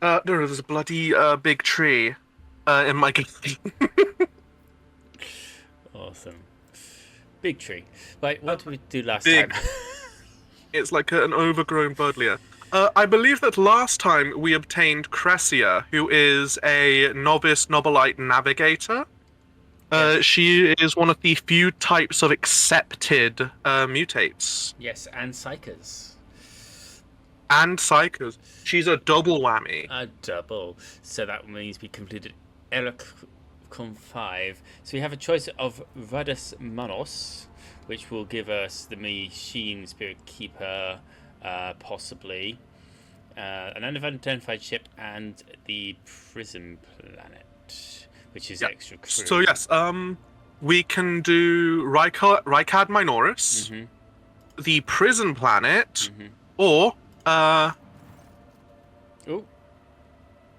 No, there's a bloody big tree in my galley. Awesome. Big tree. Right, Uh, what did we do last time? big. It's like an overgrown buddleia. I believe that last time we obtained Cressia, who is a novice Nobilite navigator. Yes. She is one of the few types of accepted mutates Yes, and Psychers. and psychers. She's a double whammy. A double. So that means we completed Electron 5. So we have a choice of Radus Manos, which will give us the Machine Spirit Keeper, possibly, an unidentified ship, and the Prison Planet, which is Yeah. extra So crew. yes, we can do Rykad Minoris, Mm-hmm. the Prison Planet, Mm-hmm. or Oh,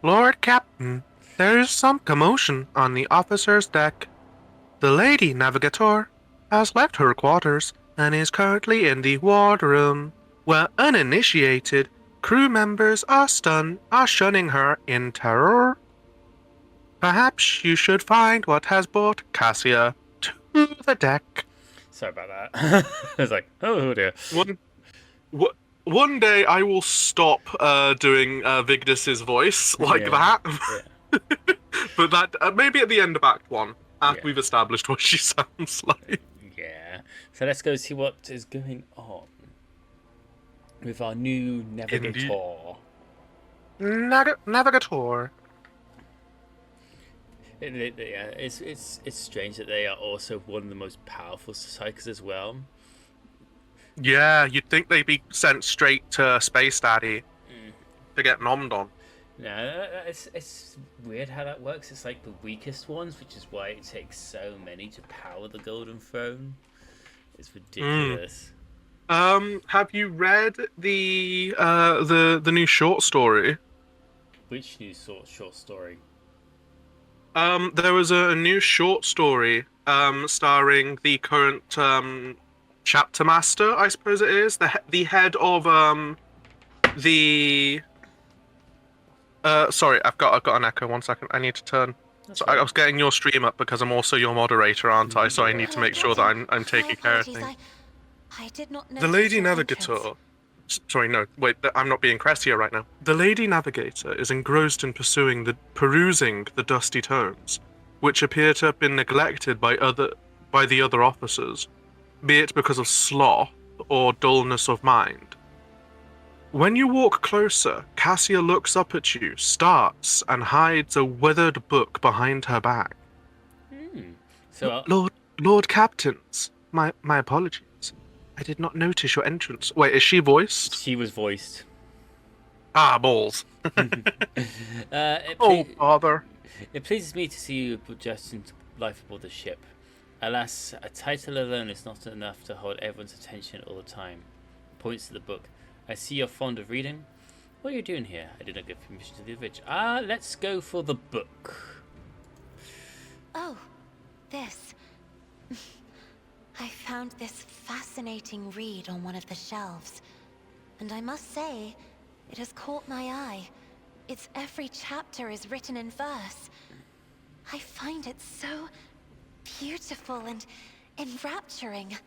Lord Captain. There is some commotion on the officer's deck. The Lady Navigator has left her quarters and is currently in the wardroom, where uninitiated crew members are shunning her in terror. Perhaps you should find what has brought Cassia to the deck. sorry about that. I was like, oh dear. One, w- one day I will stop doing Vigdis's voice like Yeah, that, yeah, but that maybe at the end of Act One, after yeah, we've established what she sounds like. yeah. So let's go see what is going on with our new Indeed. navigator. Navigator. Yeah, it's strange that they are also one of the most powerful psychers as well. Yeah, you'd think they'd be sent straight to Space Daddy Mm. to get nommed on. No, it's weird how that works. It's like the weakest ones, which is why it takes so many to power the Golden Throne. It's Mm. ridiculous. Have you read the new short story? Which new short story? There was a new short story starring the current chapter master, I suppose it is, the head of the sorry, I've got an echo. 1 second. I need to turn. That's So I right. was getting your stream up because I'm also your moderator, aren't I? So I You need are. to Hello, make sure that Captain. I'm My taking care of apologies. things. I did not The notice Lady your entrance. Navigator. Sorry, no, wait, I'm not being Cressia right now. The Lady Navigator is engrossed in perusing the dusty tomes, which appear to have been neglected by the other officers, be it because of sloth or dullness of mind. When you walk closer, Cassia looks up at you, starts, and hides a withered book behind her back. Hmm. So Lord Captains, my apologies. I did not notice your entrance. Wait, is she voiced? she was voiced. Ah, balls. It, Oh, ple- bother. it pleases me to see you put just into life aboard the ship. Alas, a title alone is not enough to hold everyone's attention all the time. Points to the book. I see you're fond of reading. What are you doing here? I did not give permission to the village. Let's go for the book. Oh, this. I found this fascinating read on one of the shelves. And I must say, it has caught my eye. Its every chapter is written in verse. I find it so beautiful and enrapturing.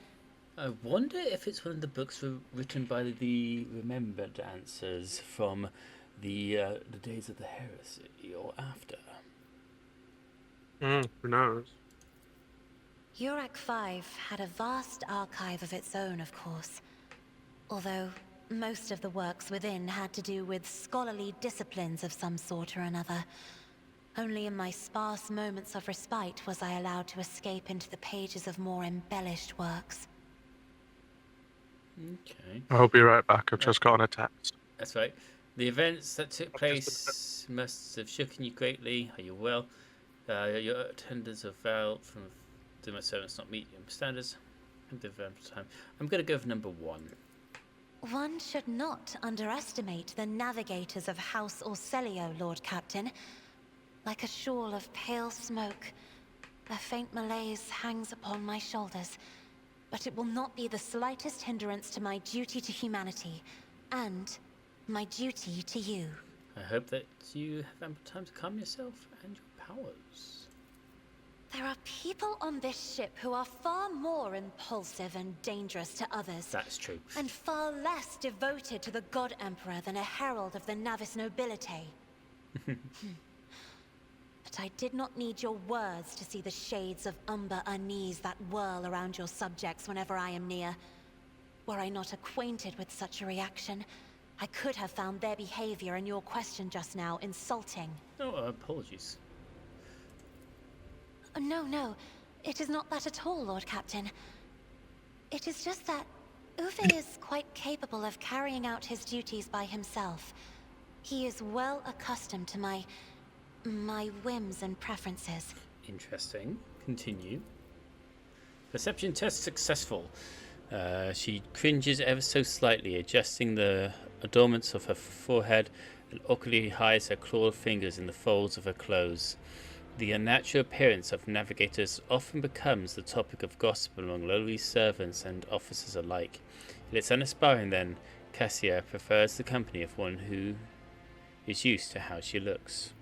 I wonder if it's one of the books written by the remembered answers from the days of the heresy or after. Who knows? Urak 5 had a vast archive of its own, of course. Although most of the works within had to do with scholarly disciplines of some sort or another. Only in my sparse moments of respite was I allowed to escape into the pages of more embellished works. Okay, I hope you're right back. I've just gotten a text. that's right. The events that took I've just place must have shaken you greatly. Are you well? Your attendance of Val from do my servants not meet your standards? I'm going to go for number 1. One should not underestimate the navigators of House Orselio, Lord Captain. Like a shawl of pale smoke, a faint malaise hangs upon my shoulders, but it will not be the slightest hindrance to my duty to humanity, and my duty to you. I hope that you have ample time to calm yourself and your powers. There are people on this ship who are far more impulsive and dangerous to others. That's true. And far less devoted to the God Emperor than a herald of the Navis nobility. But I did not need your words to see the shades of umber unease that whirl around your subjects whenever I am near. Were I not acquainted with such a reaction, I could have found their behavior and your question just now insulting. Oh, apologies. No, it is not that at all, Lord Captain. It is just that Uwe is quite capable of carrying out his duties by himself. He is well accustomed to my whims and preferences. Interesting. Continue. Perception test successful. She cringes ever so slightly, adjusting the adornments of her forehead and awkwardly hides her clawed fingers in the folds of her clothes. The unnatural appearance of navigators often becomes the topic of gossip among lowly servants and officers alike. It's unaspiring then, Cassia prefers the company of one who is used to how she looks.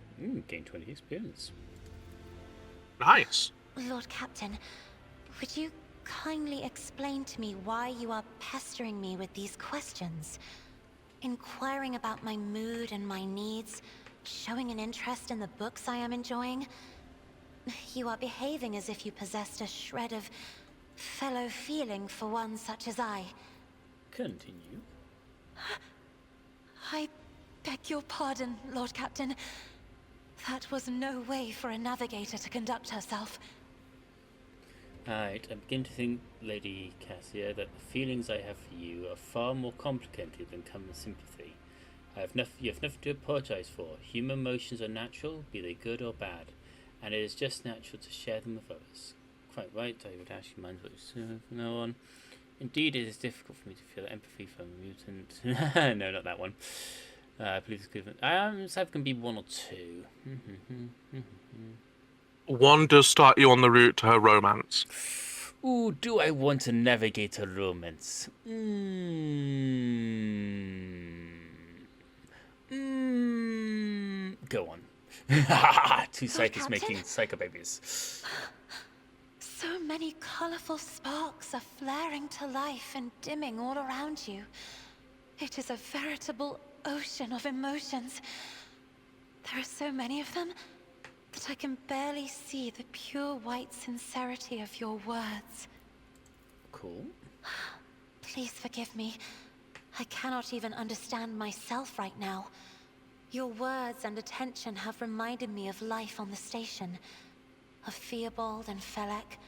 Gain 20 experience. Nice. Lord Captain, would you kindly explain to me why you are pestering me with these questions? Inquiring about my mood and my needs, showing an interest in the books I am enjoying. You are behaving as if you possessed a shred of fellow feeling for one such as I. Continue. I beg your pardon, Lord Captain. That was no way for a navigator to conduct herself. I begin to think, Lady Cassia, that the feelings I have for you are far more complicated than common sympathy. You have nothing to apologize for. Human emotions are natural, be they good or bad, and it is just natural to share them with others. Quite right, I would actually mind what you say from now on. Indeed, it is difficult for me to feel empathy for a mutant. No, not that one. I believe it's good. So it can be one or two. One does start you on the route to her romance. Ooh, do I want to navigate a romance? Go on. Two psychics making psycho babies. So many colorful sparks are flaring to life and dimming all around you. It is a veritable ocean of emotions. There are so many of them that I can barely see the pure white sincerity of your words. Cool. Please forgive me. I cannot even understand myself right now. Your words and attention have reminded me of life on the station, of Theobald and Felek.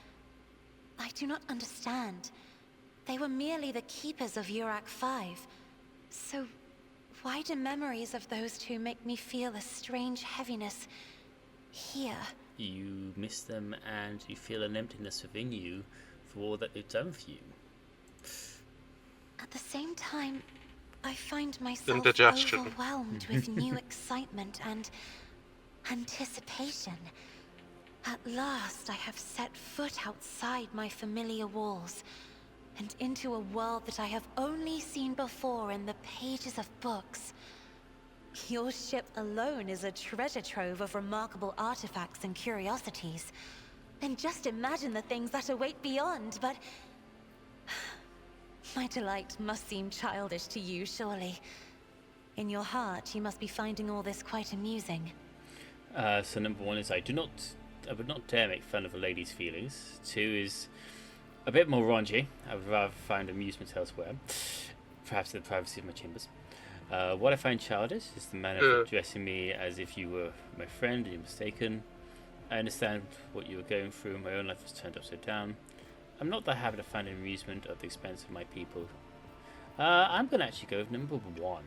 I do not understand. They were merely the keepers of Urak 5. So why do memories of those two make me feel a strange heaviness here? You miss them and you feel an emptiness within you for all that they've done for you. At the same time, I find myself Indigestion. overwhelmed with new excitement and anticipation. At last, I have set foot outside my familiar walls and into a world that I have only seen before in the pages of books. Your ship alone is a treasure trove of remarkable artifacts and curiosities. And just imagine the things that await beyond, but my delight must seem childish to you, surely. In your heart, you must be finding all this quite amusing. So number one is I would not dare make fun of a lady's feelings. Two is a bit more raunchy. I would rather find amusement elsewhere, perhaps in the privacy of my chambers. What I find childish is the manner of addressing me as if you were my friend and you're mistaken. I understand what you were going through. My own life was turned upside down. I'm not the habit of finding amusement at the expense of my people. I'm going to actually go with number one.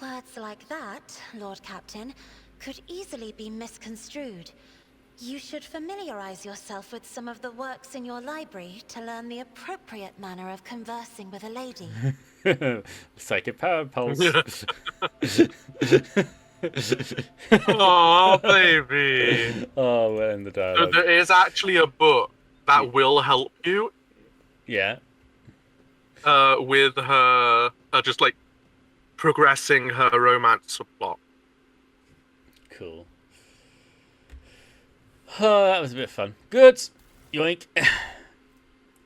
Words like that, Lord Captain, could easily be misconstrued. You should familiarize yourself with some of the works in your library to learn the appropriate manner of conversing with a lady. Psychic power pulse. Oh, baby. Oh, well, in the So dialogue. there is actually a book that will help you Yeah. with her just like progressing her romance subplot. Cool. Oh, that was a bit of fun. Good. Yoink.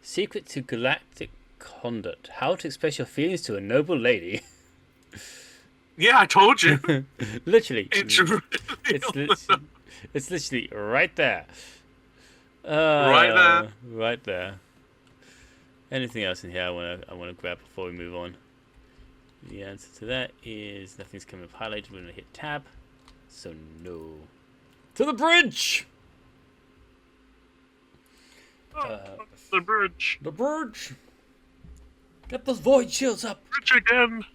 Secret to galactic conduct. How to express your feelings to a noble lady. Yeah, I told you. Literally. It's really It's literally right there. Right there. Right there. Anything else in here I wanna grab before we move on? The answer to that is nothing's coming up highlighted when I hit tab. So no. To the bridge! the bridge. The bridge! Get those void shields up! Bridge again.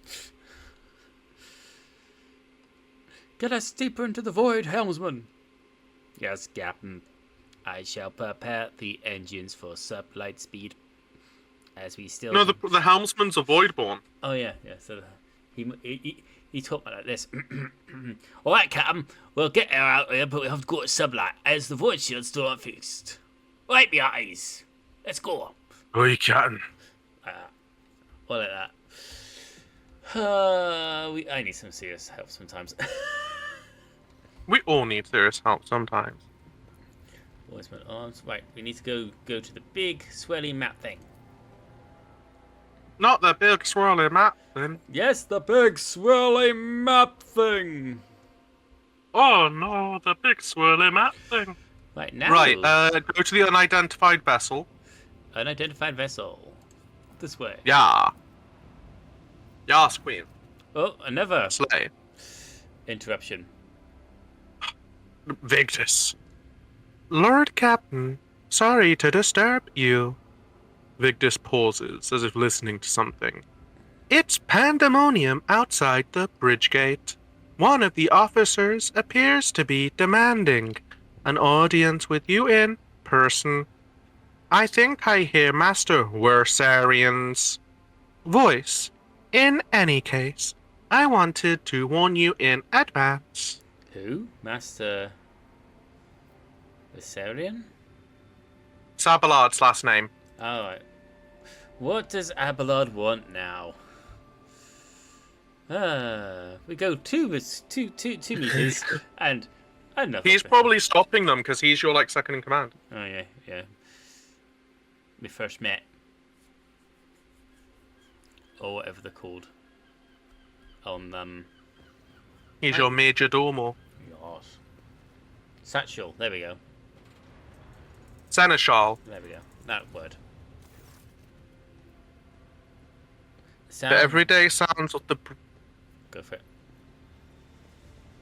Get us deeper into the void, helmsman! Yes, Captain. I shall prepare the engines for sublight speed. As we still... No, the helmsman's a voidborn. Oh, yeah. So he talked about this. All right, Captain. We'll get her out here, but we have to go to sublight, as the void shields still aren't fixed. Wipe your eyes. Let's go. Oi, Captain. All like that. I need some serious help sometimes. We all need serious help sometimes. Where's my arms? Right, we need to go to the big swelly map thing. Not the big swirly map thing. Yes, the big swirly map thing. Oh no, the big swirly map thing. Right now. Right, go to the unidentified vessel. Unidentified vessel. This way. Yeah. Yes, Queen. Oh, another Slay. interruption. Victus. Lord Captain, sorry to disturb you. Victus pauses, as if listening to something. It's pandemonium outside the bridge gate. One of the officers appears to be demanding an audience with you in person. I think I hear Master Wersarian's voice. In any case, I wanted to warn you in advance. Who? Master Viserion? It's Abelard's last name. Alright. What does Abelard want now? We go two meters and nothing. He's probably stopping them because he's your second in command. Oh yeah. We first met. Or whatever they're called. On He's your major domo. Yes. Satchel, there we go. Seneschal. There we go. That word. The everyday sounds of the Go for it.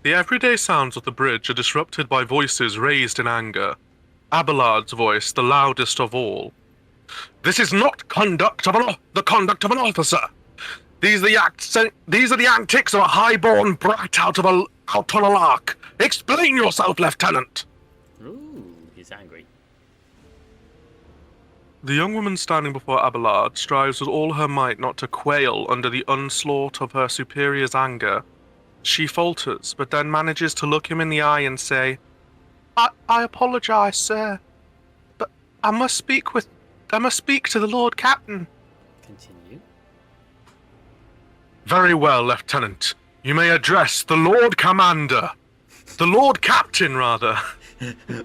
The everyday sounds of the bridge are disrupted by voices raised in anger. Abelard's voice, the loudest of all. This is not the conduct of an officer. These are the antics of a high-born brat out on a lark. Explain yourself, Lieutenant. Ooh, he's angry. The young woman standing before Abelard strives with all her might not to quail under the onslaught of her superior's anger. She falters, but then manages to look him in the eye and say, I apologize, sir, but I must speak to the Lord Captain. Continue. Very well, Lieutenant. You may address the Lord Commander. The Lord Captain, rather.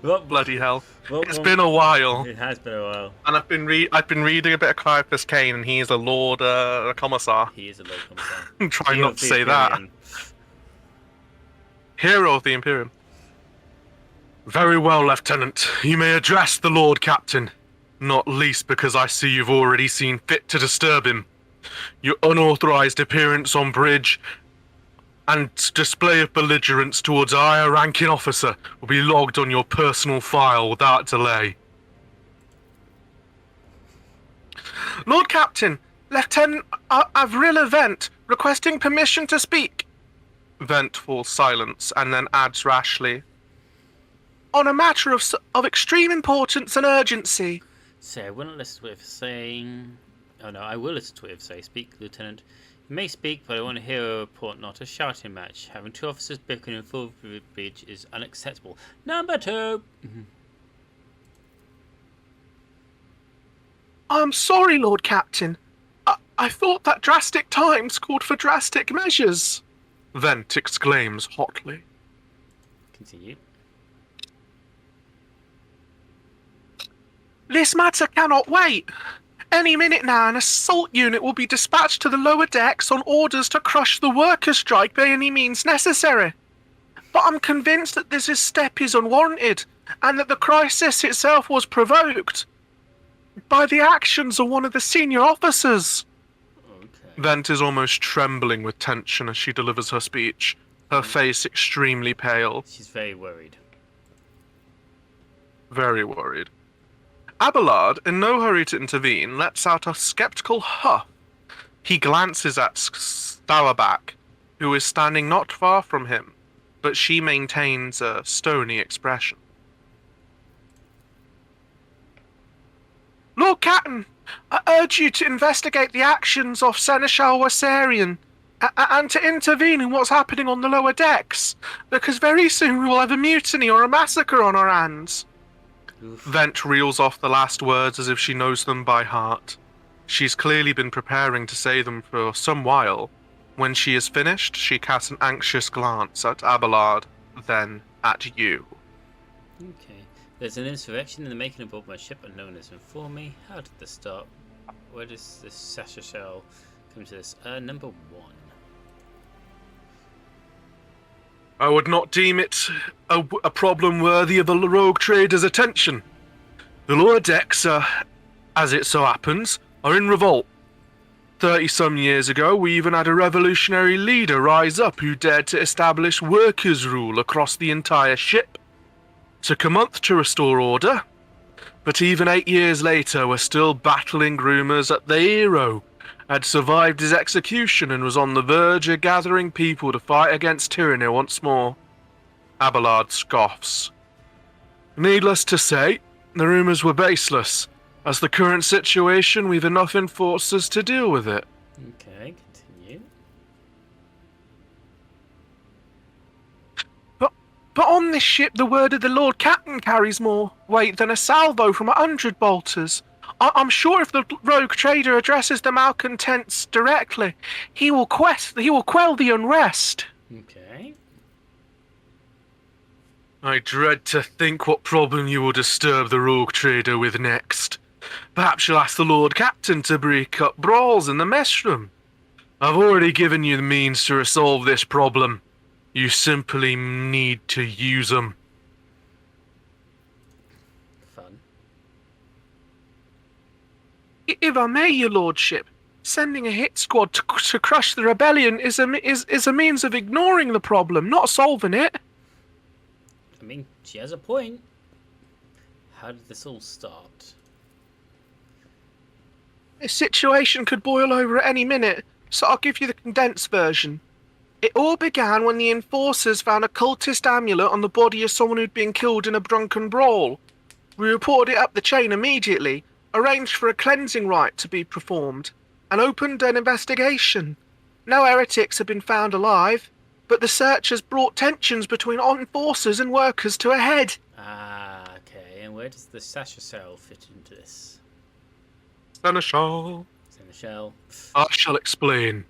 Bloody hell. It's been a while. It has been a while. And I've been reading a bit of Caiaphas Cain, and he's a Lord Commissar. He is a Lord Commissar. I'm trying not to say that. Hero of the Imperium. Very well, Lieutenant. You may address the Lord Captain. Not least because I see you've already seen fit to disturb him. Your unauthorized appearance on bridge and display of belligerence towards a higher ranking officer will be logged on your personal file without delay. Lord Captain, Lieutenant Avril Vent requesting permission to speak. Vent falls silence and then adds rashly, on a matter of extreme importance and urgency. So I wouldn't listen to what you're saying. Oh no, I will listen to what you say. Speak, Lieutenant. You may speak, but I want to hear a report, not a shouting match. Having two officers bickering in full bridge is unacceptable. Number 2. I'm sorry, Lord Captain. I I thought that drastic times called for drastic measures, Vent exclaims hotly. Continue. This matter cannot wait. Any minute now, an assault unit will be dispatched to the lower decks on orders to crush the workers' strike by any means necessary. But I'm convinced that this step is unwarranted, and that the crisis itself was provoked by the actions of one of the senior officers. Okay. Vent is almost trembling with tension as she delivers her speech, her face extremely pale. She's very worried. Very worried. Abelard, in no hurry to intervene, lets out a skeptical huff. He glances at Stauerback, who is standing not far from him, but she maintains a stony expression. Lord Catton, I urge you to investigate the actions of Seneschal Wassarian and to intervene in what's happening on the lower decks, because very soon we will have a mutiny or a massacre on our hands. Oof. Vent reels off the last words as if she knows them by heart. She's clearly been preparing to say them for some while. When she is finished, she casts an anxious glance at Abelard, then at you. Okay. There's an insurrection in the making aboard my ship unknown has informed me. How did this start? Where does this Sasha shell come to this? Number 1. I would not deem it a problem worthy of a rogue trader's attention. The lower decks, as it so happens, are in revolt. 30-some years ago, we even had a revolutionary leader rise up who dared to establish workers' rule across the entire ship. Took a month to restore order, but even 8 years later, we're still battling rumours that the hero had survived his execution and was on the verge of gathering people to fight against tyranny once more. Abelard scoffs. Needless to say, the rumours were baseless. As the current situation, we've enough enforcers to deal with it. Okay, continue. But on this ship, the word of the Lord Captain carries more weight than a salvo from 100 bolters. I'm sure if the rogue trader addresses the malcontents directly, he will quell the unrest. Okay. I dread to think what problem you will disturb the rogue trader with next. Perhaps you'll ask the Lord Captain to break up brawls in the mess room. I've already given you the means to resolve this problem. You simply need to use them. Fun. If I may, your lordship, sending a hit squad to crush the rebellion is a means of ignoring the problem, not solving it. I mean, she has a point. How did this all start? This situation could boil over at any minute, so I'll give you the condensed version. It all began when the enforcers found a cultist amulet on the body of someone who'd been killed in a drunken brawl. We reported it up the chain immediately, arranged for a cleansing rite to be performed, and opened an investigation. No heretics have been found alive, but the search has brought tensions between enforcers and workers to a head. Ah, okay. And where does the Sasha cell fit into this? Seneschal. Seneschal. I shall explain.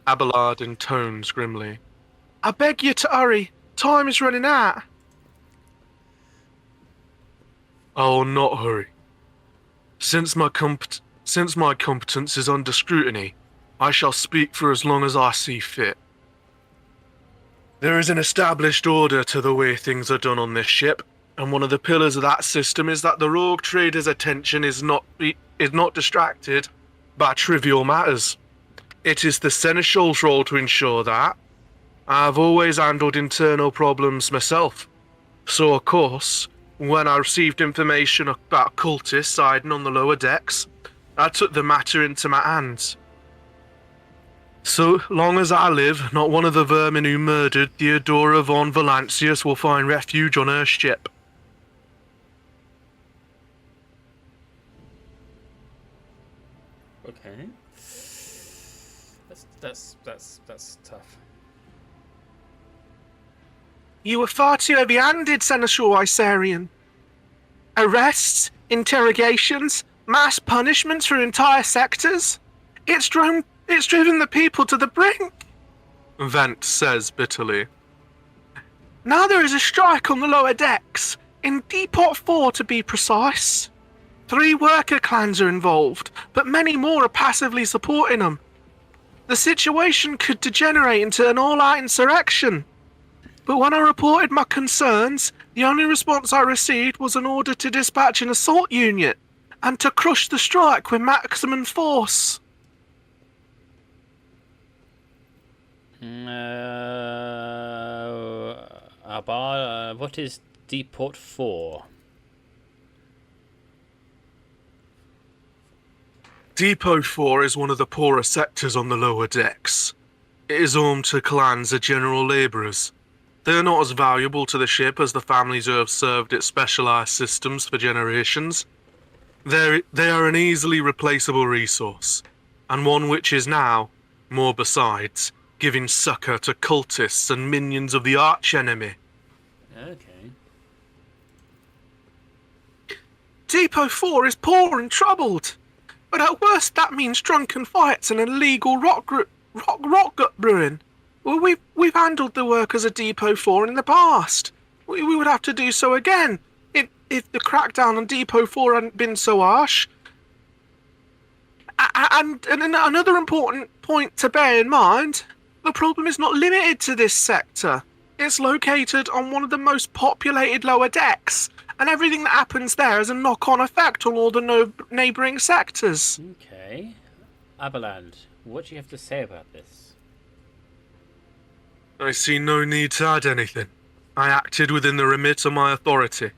Abelard intones grimly. I beg you to hurry. Time is running out. I will not hurry. Since my competence is under scrutiny, I shall speak for as long as I see fit. There is an established order to the way things are done on this ship, and one of the pillars of that system is that the rogue trader's attention is not distracted by trivial matters. It is the Seneschal's role to ensure that. I've always handled internal problems myself, so of course, when I received information about cultists hiding on the lower decks, I took the matter into my hands. So long as I live, not one of the vermin who murdered Theodora von Valancius will find refuge on her ship. Okay. That's tough. You were far too heavy-handed, Seneschal Isarian. Arrests, interrogations, mass punishments for entire sectors. It's driven the people to the brink, Vent says bitterly. Now there is a strike on the lower decks, in Depot 4 to be precise. 3 worker clans are involved, but many more are passively supporting them. The situation could degenerate into an all-out insurrection. But when I reported my concerns, the only response I received was an order to dispatch an assault unit and to crush the strike with maximum force. What is Depot 4? Depot 4 is one of the poorer sectors on the lower decks. It is home to clans of general labourers. They are not as valuable to the ship as the families who have served its specialised systems for generations. They are an easily replaceable resource, and one which is now, more besides, giving succour to cultists and minions of the arch-enemy. Okay. Depot 4 is poor and troubled, but at worst that means drunken fights and illegal rock gut brewing. Well, we've handled the workers of Depot 4 in the past. We would have to do so again if the crackdown on Depot 4 hadn't been so harsh. And another important point to bear in mind, the problem is not limited to this sector. It's located on one of the most populated lower decks, and everything that happens there has a knock-on effect on all the neighbouring sectors. Okay. Aberland, what do you have to say about this? I see no need to add anything. I acted within the remit of my authority,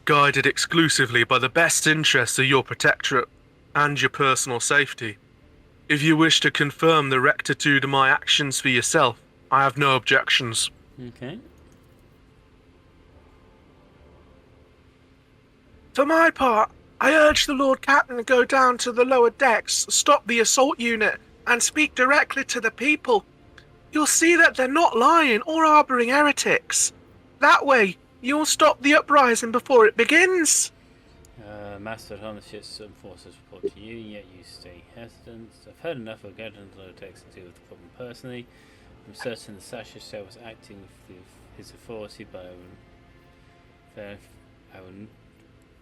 guided exclusively by the best interests of your protectorate and your personal safety. If you wish to confirm the rectitude of my actions for yourself, I have no objections. Okay. For my part, I urge the Lord Captain to go down to the lower decks, stop the assault unit, and speak directly to the people. You'll see that they're not lying or harbouring heretics. That way, you'll stop the uprising before it begins. Master Jhon, the ship's forces report to you, yet you stay hesitant. I've heard enough of getting into low decks to deal with the problem personally. I'm certain the Sasha Shell was acting with his authority, but I will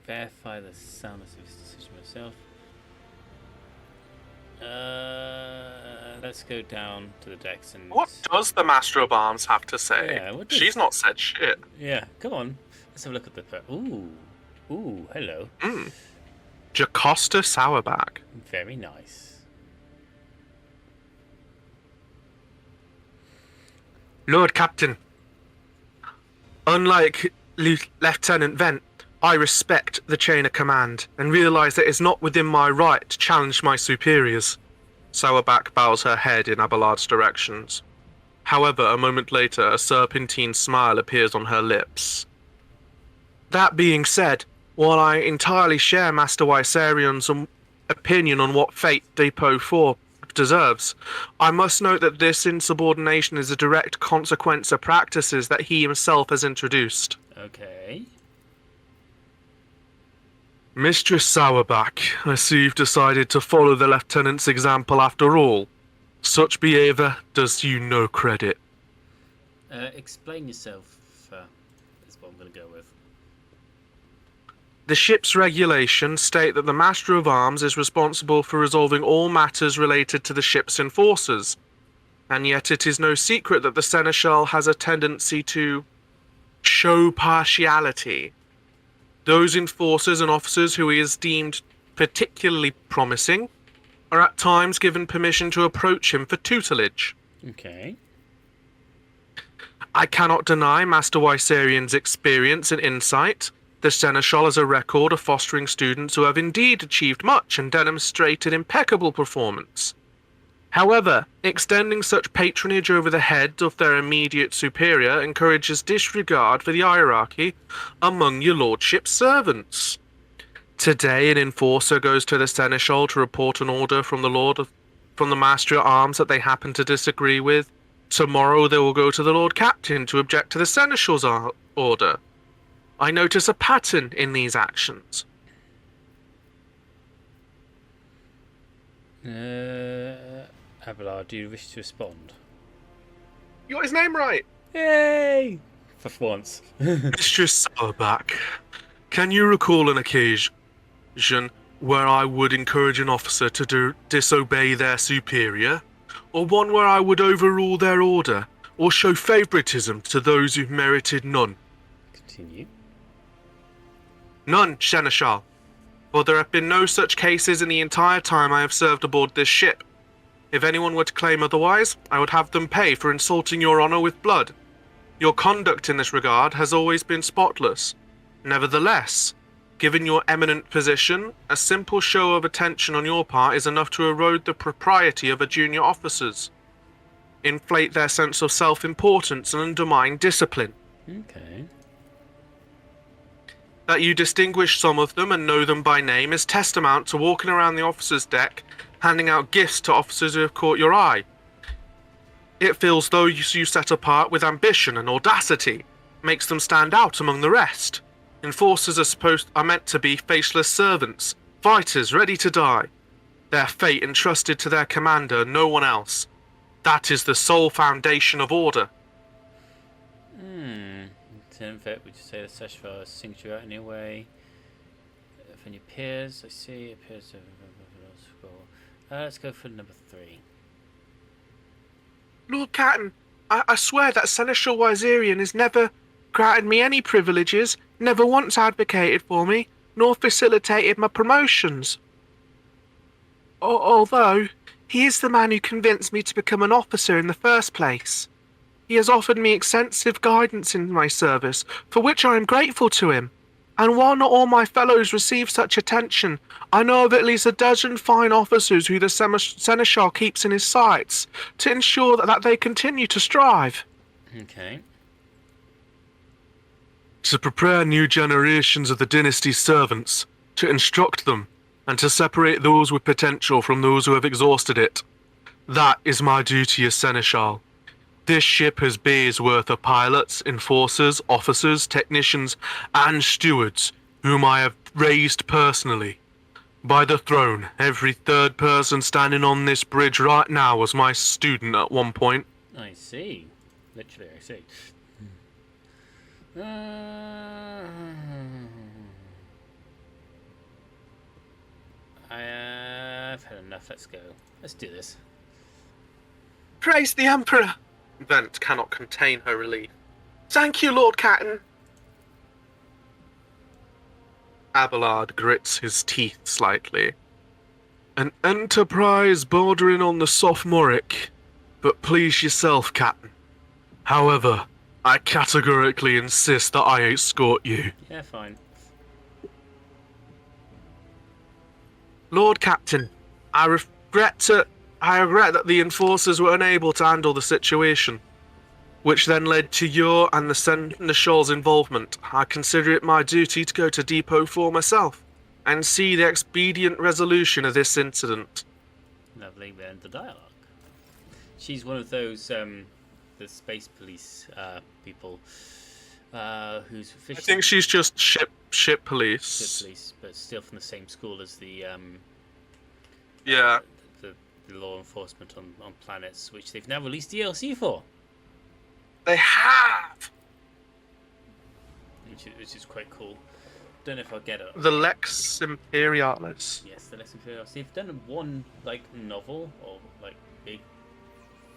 verify the soundness of his decision myself. Let's go down to the decks and... What does the Master of Arms have to say? Yeah, She's not said shit. Yeah, come on. Let's have a look at the... Ooh, hello. Jocasta Sourback. Very nice. Lord Captain, unlike Lieutenant Vent, I respect the chain of command and realise that it's not within my right to challenge my superiors. Sourback bows her head in Abelard's directions. However, a moment later, a serpentine smile appears on her lips. That being said, while I entirely share Master Wysarian's opinion on what fate Depot 4 deserves, I must note that this insubordination is a direct consequence of practices that he himself has introduced. Okay. Mistress Sourback, I see you've decided to follow the Lieutenant's example after all. Such behaviour does you no credit. Explain yourself, is what I'm going to go with. The ship's regulations state that the Master of Arms is responsible for resolving all matters related to the ship's enforcers, and yet it is no secret that the Seneschal has a tendency to show partiality. Those enforcers and officers who he has deemed particularly promising are at times given permission to approach him for tutelage. Okay. I cannot deny Master Wysarian's experience and insight. The Seneschal has a record of fostering students who have indeed achieved much and demonstrated impeccable performance. However, extending such patronage over the head of their immediate superior encourages disregard for the hierarchy among your lordship's servants. Today, an enforcer goes to the Seneschal to report an order from the Master at Arms that they happen to disagree with. Tomorrow, they will go to the Lord Captain to object to the Seneschal's order. I notice a pattern in these actions. Abelard, do you wish to respond? You got his name right. Yay! For once. Mistress Sourback, can you recall an occasion where I would encourage an officer to disobey their superior? Or one where I would overrule their order? Or show favoritism to those who merited none? Continue. None, Seneschal. For there have been no such cases in the entire time I have served aboard this ship. If anyone were to claim otherwise, I would have them pay for insulting your honor with blood. Your conduct in this regard has always been spotless. Nevertheless, given your eminent position, a simple show of attention on your part is enough to erode the propriety of a junior officers, inflate their sense of self-importance and undermine discipline. Okay. That you distinguish some of them and know them by name is tantamount to walking around the officer's deck, handing out gifts to officers who have caught your eye. It feels though you set apart with ambition and audacity, makes them stand out among the rest. Enforcers are meant to be faceless servants, fighters ready to die. Their fate entrusted to their commander, no one else. That is the sole foundation of order. In fact, would you say the Seshvar sinks you out in any way? From your peers, I see. Appears to let's go for number 3. Lord Catton, I swear that Seneschal Wyserian has never granted me any privileges, never once advocated for me, nor facilitated my promotions. Although, he is the man who convinced me to become an officer in the first place. He has offered me extensive guidance in my service, for which I am grateful to him. And while not all my fellows receive such attention, I know of at least a dozen fine officers who the Seneschal keeps in his sights, to ensure that they continue to strive. Okay. To prepare new generations of the dynasty's servants, to instruct them, and to separate those with potential from those who have exhausted it. That is my duty as Seneschal. This ship has bays worth of pilots, enforcers, officers, technicians, and stewards, whom I have raised personally. By the throne, every third person standing on this bridge right now was my student at one point. I see. Literally, I see. I've had enough. Let's go. Let's do this. Praise the Emperor! Vent cannot contain her relief. Thank you, Lord Catton. Abelard grits his teeth slightly. An enterprise bordering on the sophomoric, but please yourself, Captain. However, I categorically insist that I escort you. Yeah, fine. Lord Captain, I regret that the enforcers were unable to handle the situation, which then led to your and the Seneschal's involvement. I consider it my duty to go to Depot 4 myself and see the expedient resolution of this incident. Lovely, we end the dialogue. She's one of those, the space police people, who's officially... I think she's just ship police. Ship police, but still from the same school as the, Yeah. the law enforcement on planets, which they've now released DLC for. They have! Which is quite cool. Don't know if I'll get it. The Lex Imperialis. Yes, the Lex Imperialis. They've done one like novel or like big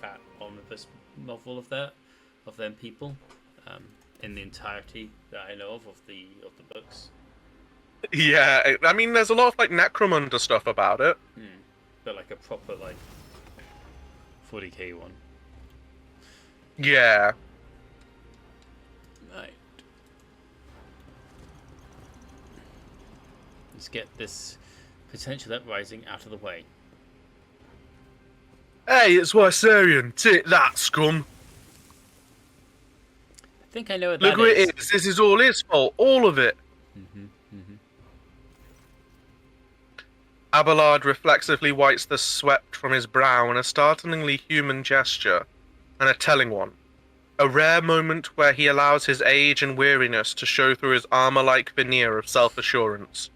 fat omnibus novel of them people, in the entirety that I know of the books. Yeah, I mean, there's a lot of like Necromunda stuff about it. But like a proper like 40k one. Yeah. Right. Let's get this potential uprising out of the way. Hey, it's Wyserian. Take that, scum. I think I know what Look that what is. it is. This is all his fault. All of it. Abelard reflexively wipes the sweat from his brow in a startlingly human gesture, and a telling one. A rare moment where he allows his age and weariness to show through his armor-like veneer of self-assurance.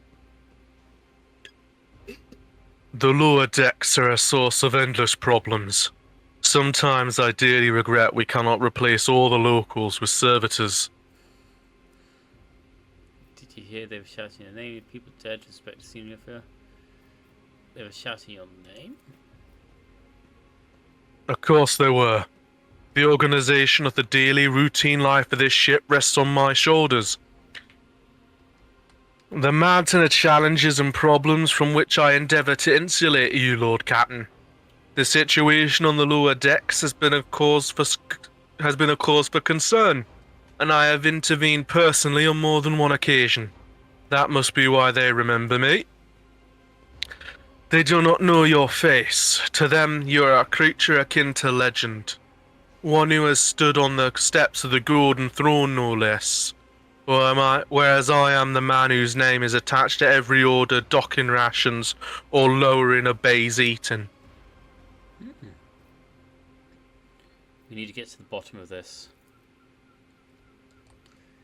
The lower decks are a source of endless problems. Sometimes I dearly regret we cannot replace all the locals with servitors. Did you hear they were shouting your name? People dead, respect the senior fear. They were shouting your name? Of course there were. The organization of the daily routine life of this ship rests on my shoulders. The mountain of challenges and problems from which I endeavour to insulate you, Lord Captain. The situation on the lower decks has been a cause for concern, and I have intervened personally on more than one occasion. That must be why they remember me. They do not know your face. To them, you are a creature akin to legend. One who has stood on the steps of the Golden Throne, no less. Whereas I am the man whose name is attached to every order docking rations or lowering a bay's eaten. We need to get to the bottom of this.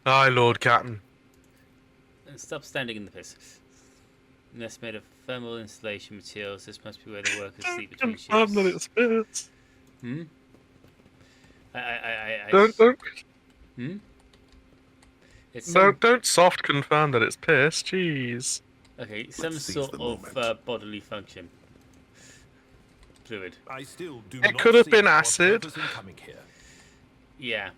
Aye, Lord Captain. And stop standing in the piss. Nest made of thermal insulation materials. This must be where the workers sleep between shifts. I'm not experienced. Hmm? Don't. Hmm? It's Don't soft confirm that it's piss. Jeez. Okay, some seize sort the of moment. bodily function. Fluid. I still do It not could have see been what acid. purpose in coming here. Yeah.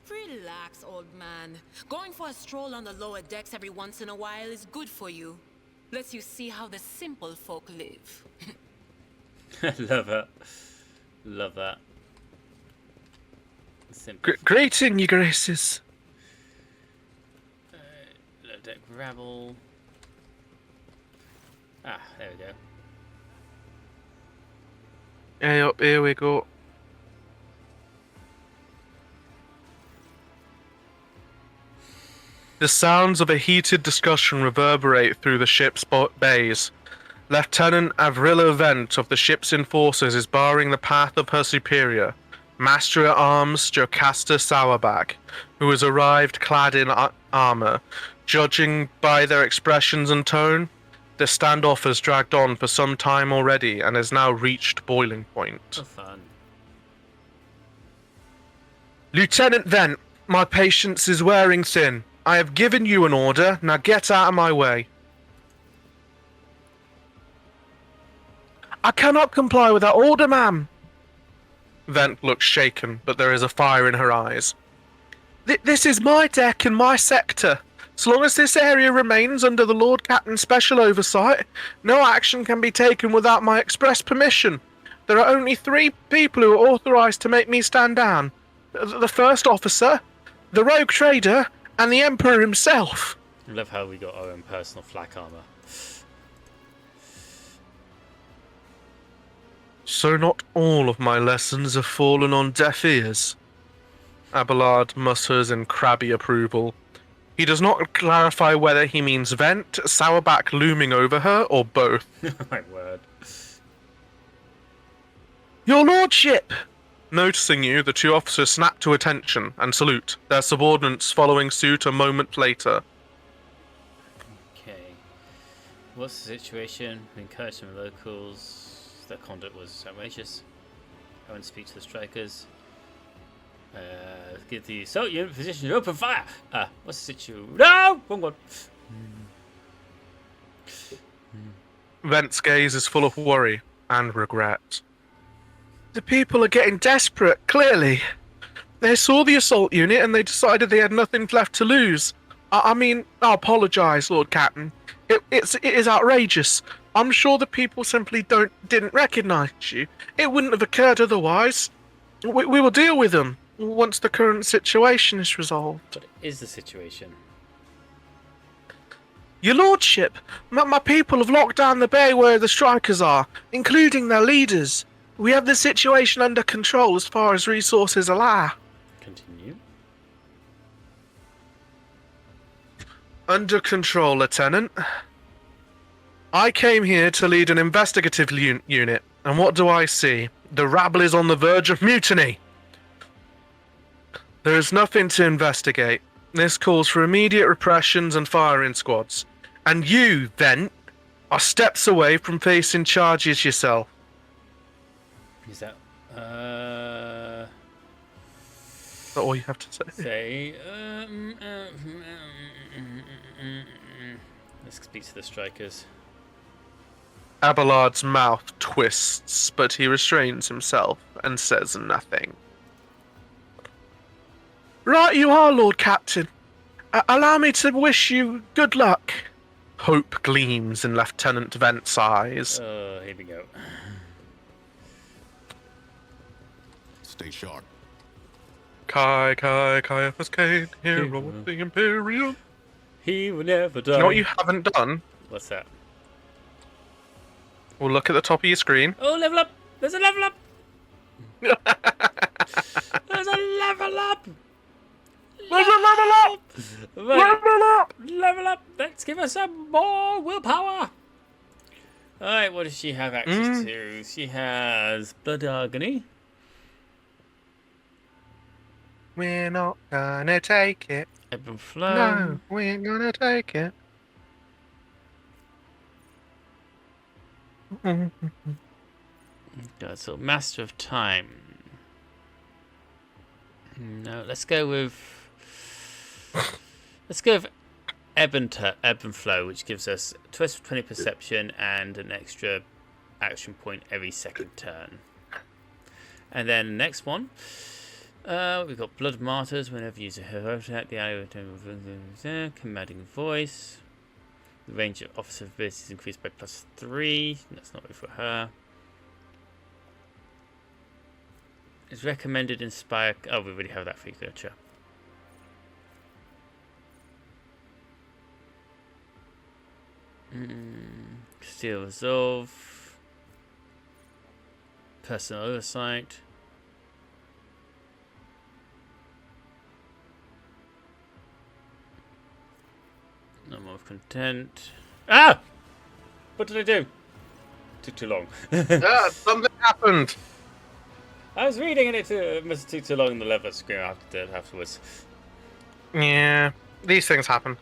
Relax, old man. Going for a stroll on the lower decks every once in a while is good for you. Lets you see how the simple folk live. Love that. Love that. Simple. Greeting, you graces. Low deck gravel. Ah, there we go. Hey, up here we go. The sounds of a heated discussion reverberate through the ship's bays. Lieutenant Avril Vent of the ship's enforcers is barring the path of her superior, Master-at-Arms Jocasta Sauerback, who has arrived clad in armor. Judging by their expressions and tone, the standoff has dragged on for some time already and has now reached boiling point. For fun. Lieutenant Vent, my patience is wearing thin. I have given you an order, now get out of my way. I cannot comply with that order, ma'am. Vent looks shaken, but there is a fire in her eyes. This is my deck and my sector. So long as this area remains under the Lord Captain's special oversight, no action can be taken without my express permission. There are only 3 people who are authorized to make me stand down. The first officer, the rogue trader, and the Emperor himself. I love how we got our own personal flak armor. So not all of my lessons have fallen on deaf ears. Abelard mutters in crabby approval. He does not clarify whether he means Vent, Sauerback looming over her, or both. My word. Your lordship! Noticing you, the 2 officers snap to attention and salute, their subordinates following suit a moment later. Okay. What's the situation? We encouraged some locals. Their conduct was outrageous. I went to speak to the strikers. Give the assault unit position to open fire! What's the situation? No! Wrong one! Vent's gaze is full of worry and regret. The people are getting desperate, clearly. They saw the assault unit and they decided they had nothing left to lose. I apologise, Lord Captain. It is outrageous. I'm sure the people simply didn't recognise you. It wouldn't have occurred otherwise. We will deal with them once the current situation is resolved. What is the situation? Your lordship, my people have locked down the bay where the strikers are, including their leaders. We have the situation under control as far as resources allow. Continue. Under control, Lieutenant. I came here to lead an investigative unit, and what do I see? The rabble is on the verge of mutiny. There is nothing to investigate. This calls for immediate repressions and firing squads. And you, Vent, are steps away from facing charges yourself. Is that Is that all you have to say? say? Let's speak to the strikers. Abelard's mouth twists, but he restrains himself and says nothing. Right you are, Lord Captain. Allow me to wish you good luck. Hope gleams in Lieutenant Vent's eyes. Oh, here we go. Stay sharp. Caiaphas Cain, hero of the Imperium. He will never die. You know what you haven't done? What's that? Well, look at the top of your screen. Oh, level up! There's a level up! There's a level up! There's a level up! Level up! Level up! Let's give her some more willpower! Alright, what does she have access to? She has Blood Agony. We're not gonna take it. Ebb and Flow. No, we ain't gonna take it. Got so Master of Time. No, let's go with Ebb and Flow, which gives us 20 perception and an extra action point every second turn. And then the next one, we've got Blood Martyrs. Whenever you use a heroic attack, the ally commanding voice. The range of officer abilities is increased by +3. That's not good for her. It's recommended Inspire. Oh, we already have that for you, gotcha. Steel Resolve. Personal Oversight. No more content. Ah! What did I do? Took too long. Something happened. I was reading and it must took too long in the level screen afterwards. Yeah, these things happen.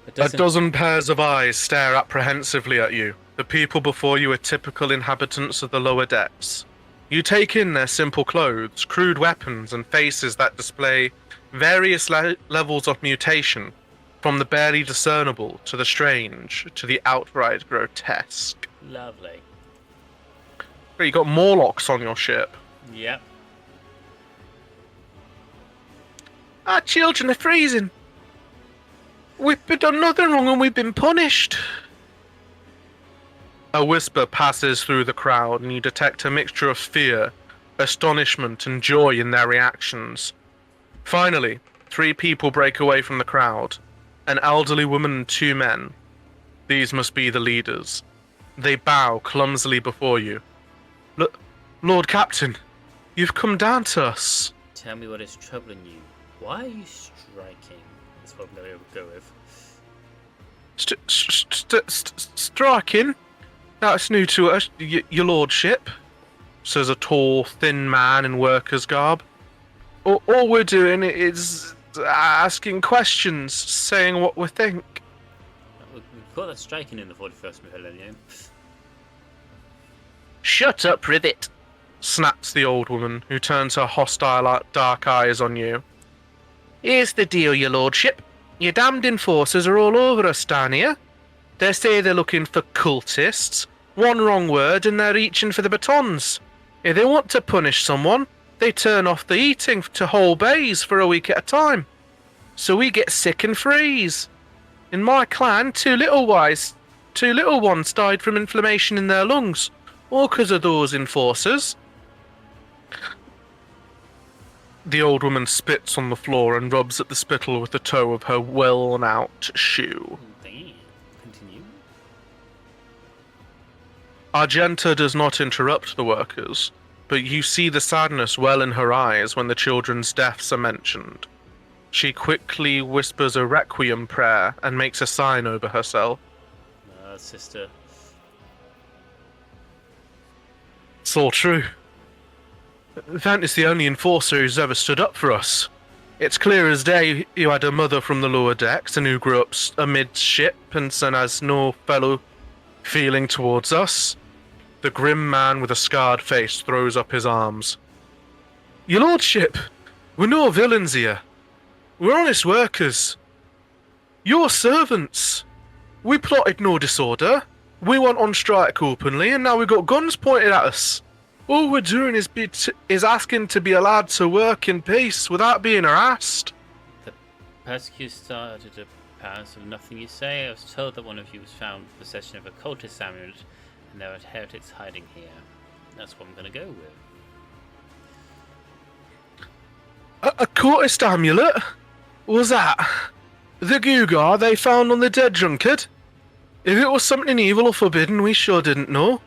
It A doesn't- dozen pairs of eyes stare apprehensively at you. The people before you are typical inhabitants of the lower depths. You take in their simple clothes, crude weapons, and faces that display various levels of mutation, from the barely discernible to the strange to the outright grotesque. Lovely. But you got Morlocks on your ship. Yep. Our children are freezing. We've done nothing wrong and we've been punished. A whisper passes through the crowd and you detect a mixture of fear, astonishment, and joy in their reactions. Finally, 3 people break away from the crowd. An elderly woman and 2 men. These must be the leaders. They bow clumsily before you. Lord Captain, you've come down to us. Tell me what is troubling you. Why are you striking? That's what I'm going to go with. Striking? That's new to us, your lordship, says a tall, thin man in worker's garb. All we're doing is asking questions, saying what we think. We call that striking in the 41st millennium. Shut up, Rivet, snaps the old woman, who turns her hostile dark eyes on you. Here's the deal, your lordship. Your damned enforcers are all over us down here. They say they're looking for cultists. One wrong word and they're reaching for the batons. If they want to punish someone, they turn off the eating to whole bays for a week at a time. So we get sick and freeze. In my clan, 2 little ones died from inflammation in their lungs, all because of those enforcers. The old woman spits on the floor and rubs at the spittle with the toe of her worn-out shoe. Damn. Continue. Argenta does not interrupt the workers, but you see the sadness well in her eyes when the children's deaths are mentioned. She quickly whispers a requiem prayer and makes a sign over herself. Sister. It's all true. Vant is the only enforcer who's ever stood up for us. It's clear as day you had a mother from the lower decks and who grew up amidship and has no fellow feeling towards us. The grim man with a scarred face throws up his arms. Your lordship, we're no villains here. We're honest workers. Your servants. We plotted no disorder. We went on strike openly, and now we've got guns pointed at us. All we're doing is asking to be allowed to work in peace without being harassed. The persecutors started a palace of nothing you say. I was told that one of you was found with possession of a cultist amulet, and there are heretics hiding here. That's what I'm going to go with. A cultist amulet? Was that the gewgaw they found on the dead drunkard? If it was something evil or forbidden, we sure didn't know.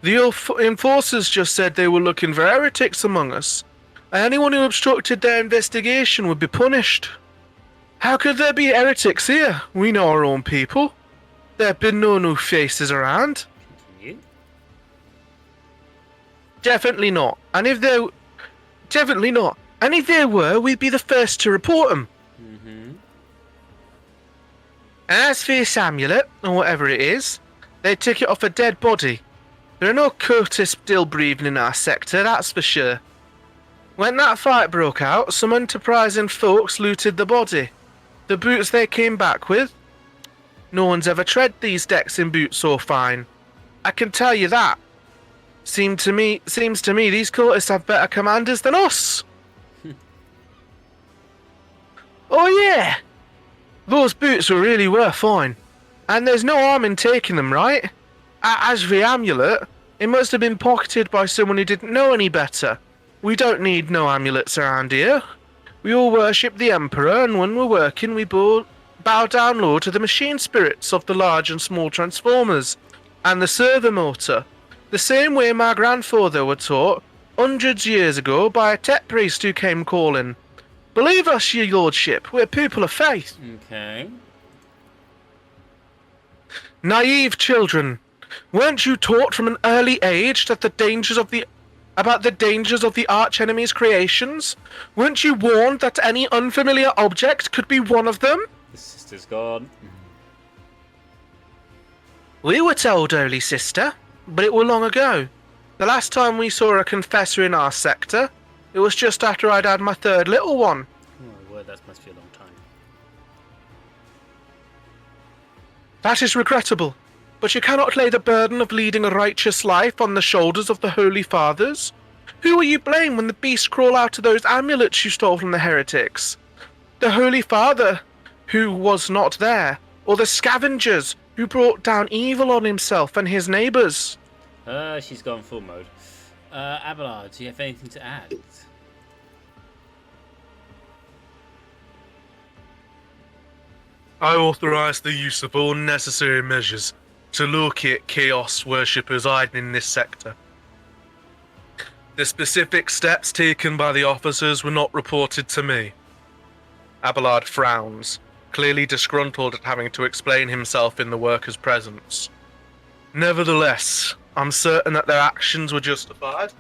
The enforcers just said they were looking for heretics among us, and anyone who obstructed their investigation would be punished. How could there be heretics here? We know our own people. There have been no new faces around. Continue. Definitely not. And if there were, we'd be the first to report them. Mm-hmm. As for this amulet, or whatever it is, they took it off a dead body. There are no cultists still breathing in our sector, that's for sure. When that fight broke out, some enterprising folks looted the body. The boots they came back with. No one's ever tread these decks in boots so fine. I can tell you that. Seems to me these cultists have better commanders than us. Oh yeah! Those boots were really worth fine. And there's no harm in taking them, right? As for the amulet, it must have been pocketed by someone who didn't know any better. We don't need no amulets around here. We all worship the Emperor, and when we're working, we bow down low to the machine spirits of the large and small transformers, and the servo motor, the same way my grandfather were taught hundreds of years ago by a tech priest who came calling. Believe us, your lordship, we're people of faith. Okay. Naive children. Weren't you taught from an early age that about the dangers of the arch-enemy's creations? Weren't you warned that any unfamiliar object could be one of them? The sister's gone. We were told, holy sister, but it were long ago. The last time we saw a confessor in our sector, it was just after I'd had my third little one. Oh my word, that must be a long time. That is regrettable, but you cannot lay the burden of leading a righteous life on the shoulders of the Holy Fathers. Who will you blame when the beasts crawl out of those amulets you stole from the heretics? The Holy Father, who was not there, or the scavengers, who brought down evil on himself and his neighbours? She's gone full mode. Abelard, do you have anything to add? I authorise the use of all necessary measures to locate Chaos worshippers hiding in this sector. The specific steps taken by the officers were not reported to me. Abelard frowns, clearly disgruntled at having to explain himself in the workers' presence. Nevertheless, I'm certain that their actions were justified.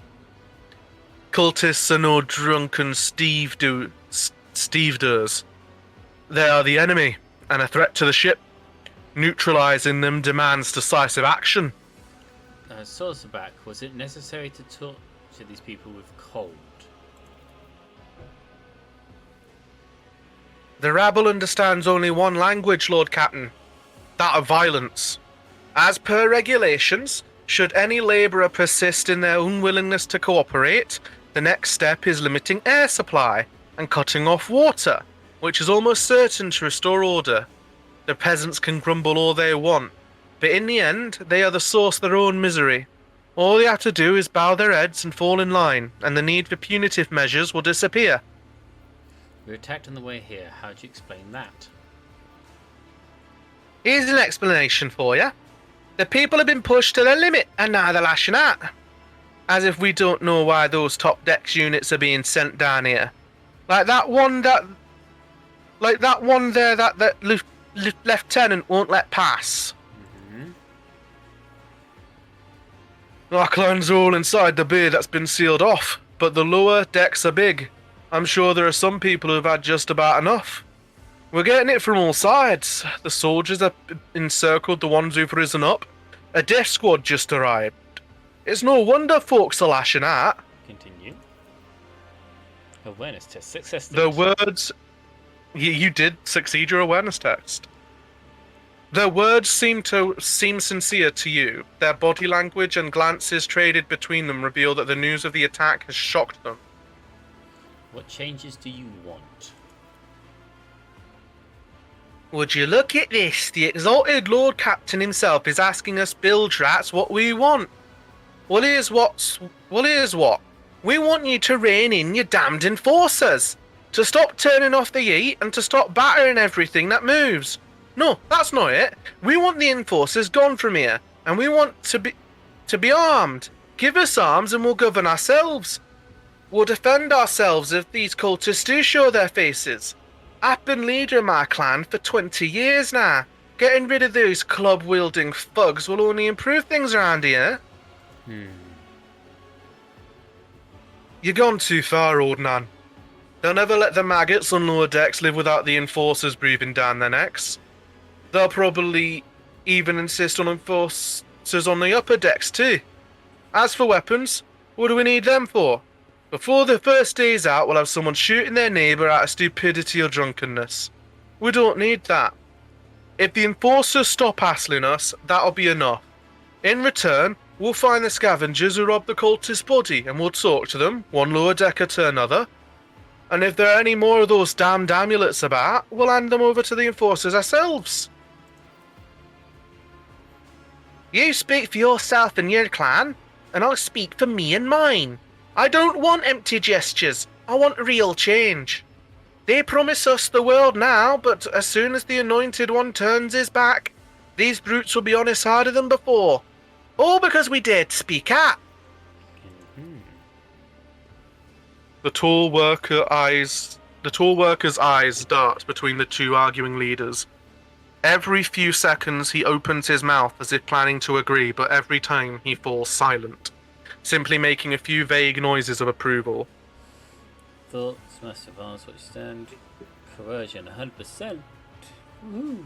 Cultists are no drunken stevedores. They are the enemy, and a threat to the ship. Neutralizing them demands decisive action. Sorceback, was it necessary to torture these people with cold? The rabble understands only one language, Lord Captain. That of violence. As per regulations, should any labourer persist in their unwillingness to cooperate, the next step is limiting air supply and cutting off water, which is almost certain to restore order. The peasants can grumble all they want, but in the end, they are the source of their own misery. All they have to do is bow their heads and fall in line, and the need for punitive measures will disappear. We were attacked on the way here. How do you explain that? Here's an explanation for you. The people have been pushed to their limit, and now they're lashing out. As if we don't know why those top decks units are being sent down here. Like that one there that lieutenant won't let pass. Our clans are all inside the bay that's been sealed off, but the lower decks are big. I'm sure there are some people who've had just about enough. We're getting it from all sides. The soldiers have encircled the ones who've risen up, A death squad just arrived. It's no wonder folks are lashing out. Continue. Awareness test success. The words... You did succeed your awareness test. Their words seem sincere to you. Their body language and glances traded between them reveal that the news of the attack has shocked them. What changes do you want? Would you look at this? The exalted Lord Captain himself is asking us bilge rats what we want. Well, here's what. We want you to rein in your damned enforcers. To stop turning off the heat and to stop battering everything that moves. No, that's not it. We want the enforcers gone from here. And we want to be armed. Give us arms and we'll govern ourselves. We'll defend ourselves if these cultists do show their faces. I've been leader of my clan for 20 years now. Getting rid of those club-wielding thugs will only improve things around here. You've gone too far, old man. They'll never let the maggots on lower decks live without the enforcers breathing down their necks. They'll probably even insist on enforcers on the upper decks too. As for weapons, what do we need them for? Before the first day's out, we'll have someone shooting their neighbour out of stupidity or drunkenness. We don't need that. If the enforcers stop hassling us, that'll be enough. In return, we'll find the scavengers who robbed the cultist's body and we'll talk to them, one lower decker to another. And if there are any more of those damned amulets about, we'll hand them over to the enforcers ourselves. You speak for yourself and your clan, and I'll speak for me and mine. I don't want empty gestures. I want real change. They promise us the world now, but as soon as the Anointed One turns his back, these brutes will be on us harder than before. All because we dared speak out. The tall worker's eyes dart between the two arguing leaders. Every few seconds he opens his mouth as if planning to agree, but every time he falls silent, simply making a few vague noises of approval. Thoughts must advance what stand. Coercion, 100%. Woohoo!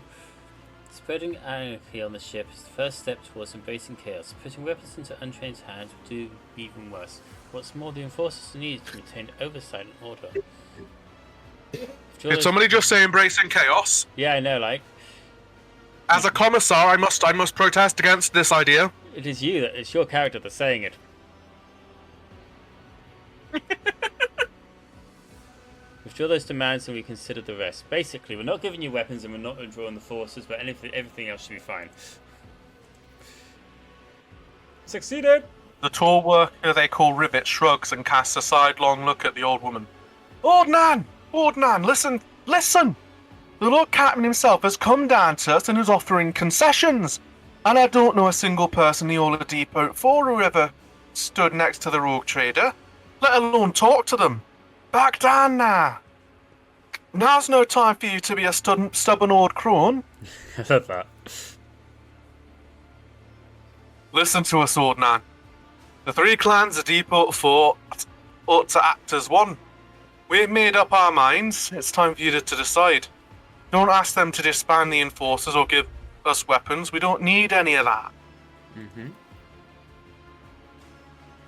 Spreading anarchy on the ship is the first step towards embracing chaos. Putting weapons into untrained hands would do even worse. What's more, the enforcers need to maintain oversight and order. Did somebody just say embracing chaos? Yeah, I know, like... As a commissar, I must protest against this idea. It is you, it's your character that's saying it. Withdraw those demands and we consider the rest. Basically, we're not giving you weapons and we're not withdrawing the forces, but everything else should be fine. Succeeded! The tall worker they call Rivet shrugs and casts a sidelong look at the old woman. Old man, listen! The Lord Captain himself has come down to us and is offering concessions. And I don't know a single person in the Ola Depot for who ever stood next to the rogue trader, let alone talk to them. Back down now. Now's no time for you to be a stubborn old crone. I love that. Listen to us, old man. The three clans of Depot 4 ought to act as one. We've made up our minds. It's time for you to decide. Don't ask them to disband the enforcers or give us weapons. We don't need any of that.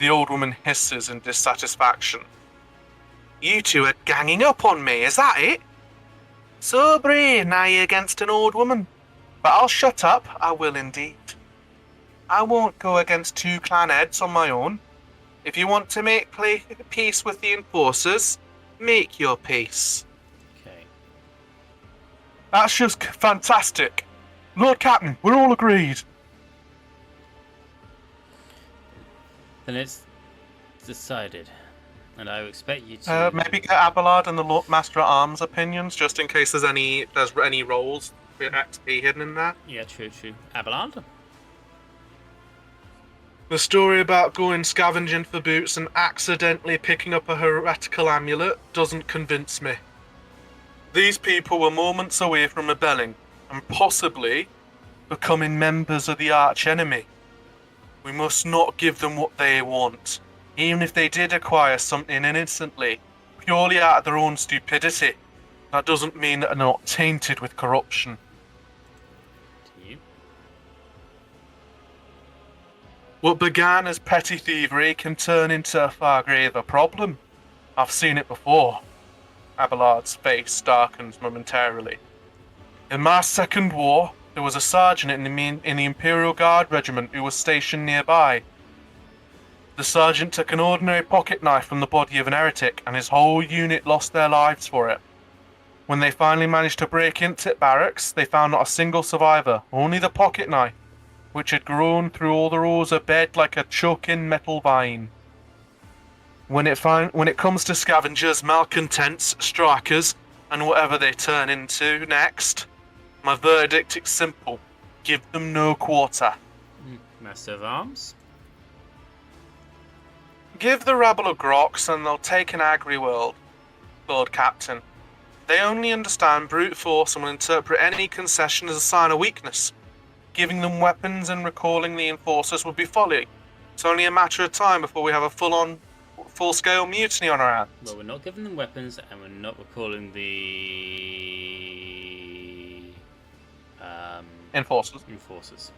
The old woman hisses in dissatisfaction. You two are ganging up on me, is that it? So brave now you're against an old woman. But I'll shut up, I will indeed. I won't go against two clan heads on my own. If you want to make peace with the enforcers, make your peace. Okay. That's just fantastic. Lord Captain, we're all agreed. Then it's decided. And I expect you to... maybe get Abelard and the Lord Master at Arms opinions, just in case there's any roles for XP hidden in there. Yeah, true. Abelard? The story about going scavenging for boots and accidentally picking up a heretical amulet doesn't convince me. These people were moments away from rebelling, and possibly becoming members of the arch-enemy. We must not give them what they want, even if they did acquire something innocently, purely out of their own stupidity. That doesn't mean that they're not tainted with corruption. What began as petty thievery can turn into a far graver problem. I've seen it before. Abelard's face darkened momentarily. In my second war, there was a sergeant in the Imperial Guard regiment who was stationed nearby. The sergeant took an ordinary pocket knife from the body of an heretic, and his whole unit lost their lives for it. When they finally managed to break into barracks, they found not a single survivor, only the pocket knife, which had grown through all the rows of bed like a choking metal vine. When it comes to scavengers, malcontents, strikers, and whatever they turn into next, my verdict is simple. Give them no quarter. Master of Arms? Give the rabble a grox and they'll take an agri world, Lord Captain. They only understand brute force and will interpret any concession as a sign of weakness. Giving them weapons and recalling the enforcers would be folly. It's only a matter of time before we have a full-scale mutiny on our hands. Well, we're not giving them weapons, and we're not recalling the Enforcers.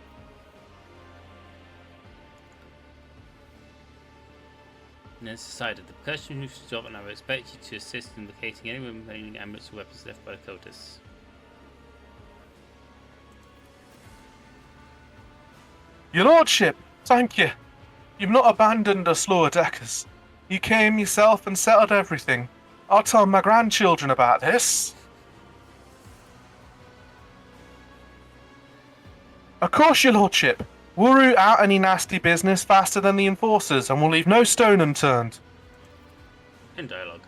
And it's decided the person who should job, and I will expect you to assist in locating any remaining amulets or weapons left by the cultists. Your Lordship, thank you. You've not abandoned us lower deckers. You came yourself and settled everything. I'll tell my grandchildren about this. Of course, Your Lordship. We'll root out any nasty business faster than the enforcers, and we'll leave no stone unturned. In dialogue.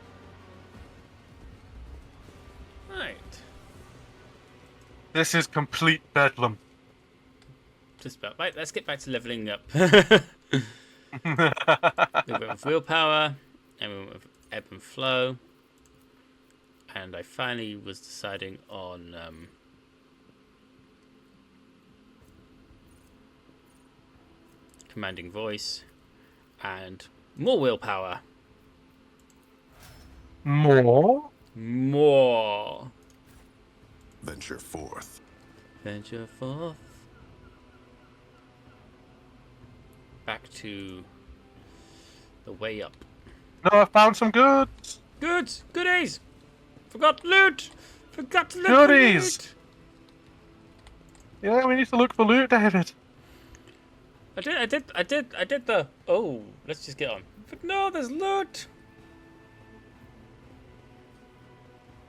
Right. This is complete bedlam. Just about. Right, let's get back to leveling up. We went with willpower, and we went with ebb and flow. And I finally was deciding on commanding voice and more willpower. More? More. Venture forth. Venture forth. Back to the way up. No, I found some goods. Goods! Goodies! Forgot loot! Forgot to look Goodies! for loot! Yeah, we need to look for loot, David. I did the... Oh, let's just get on. But no, there's loot!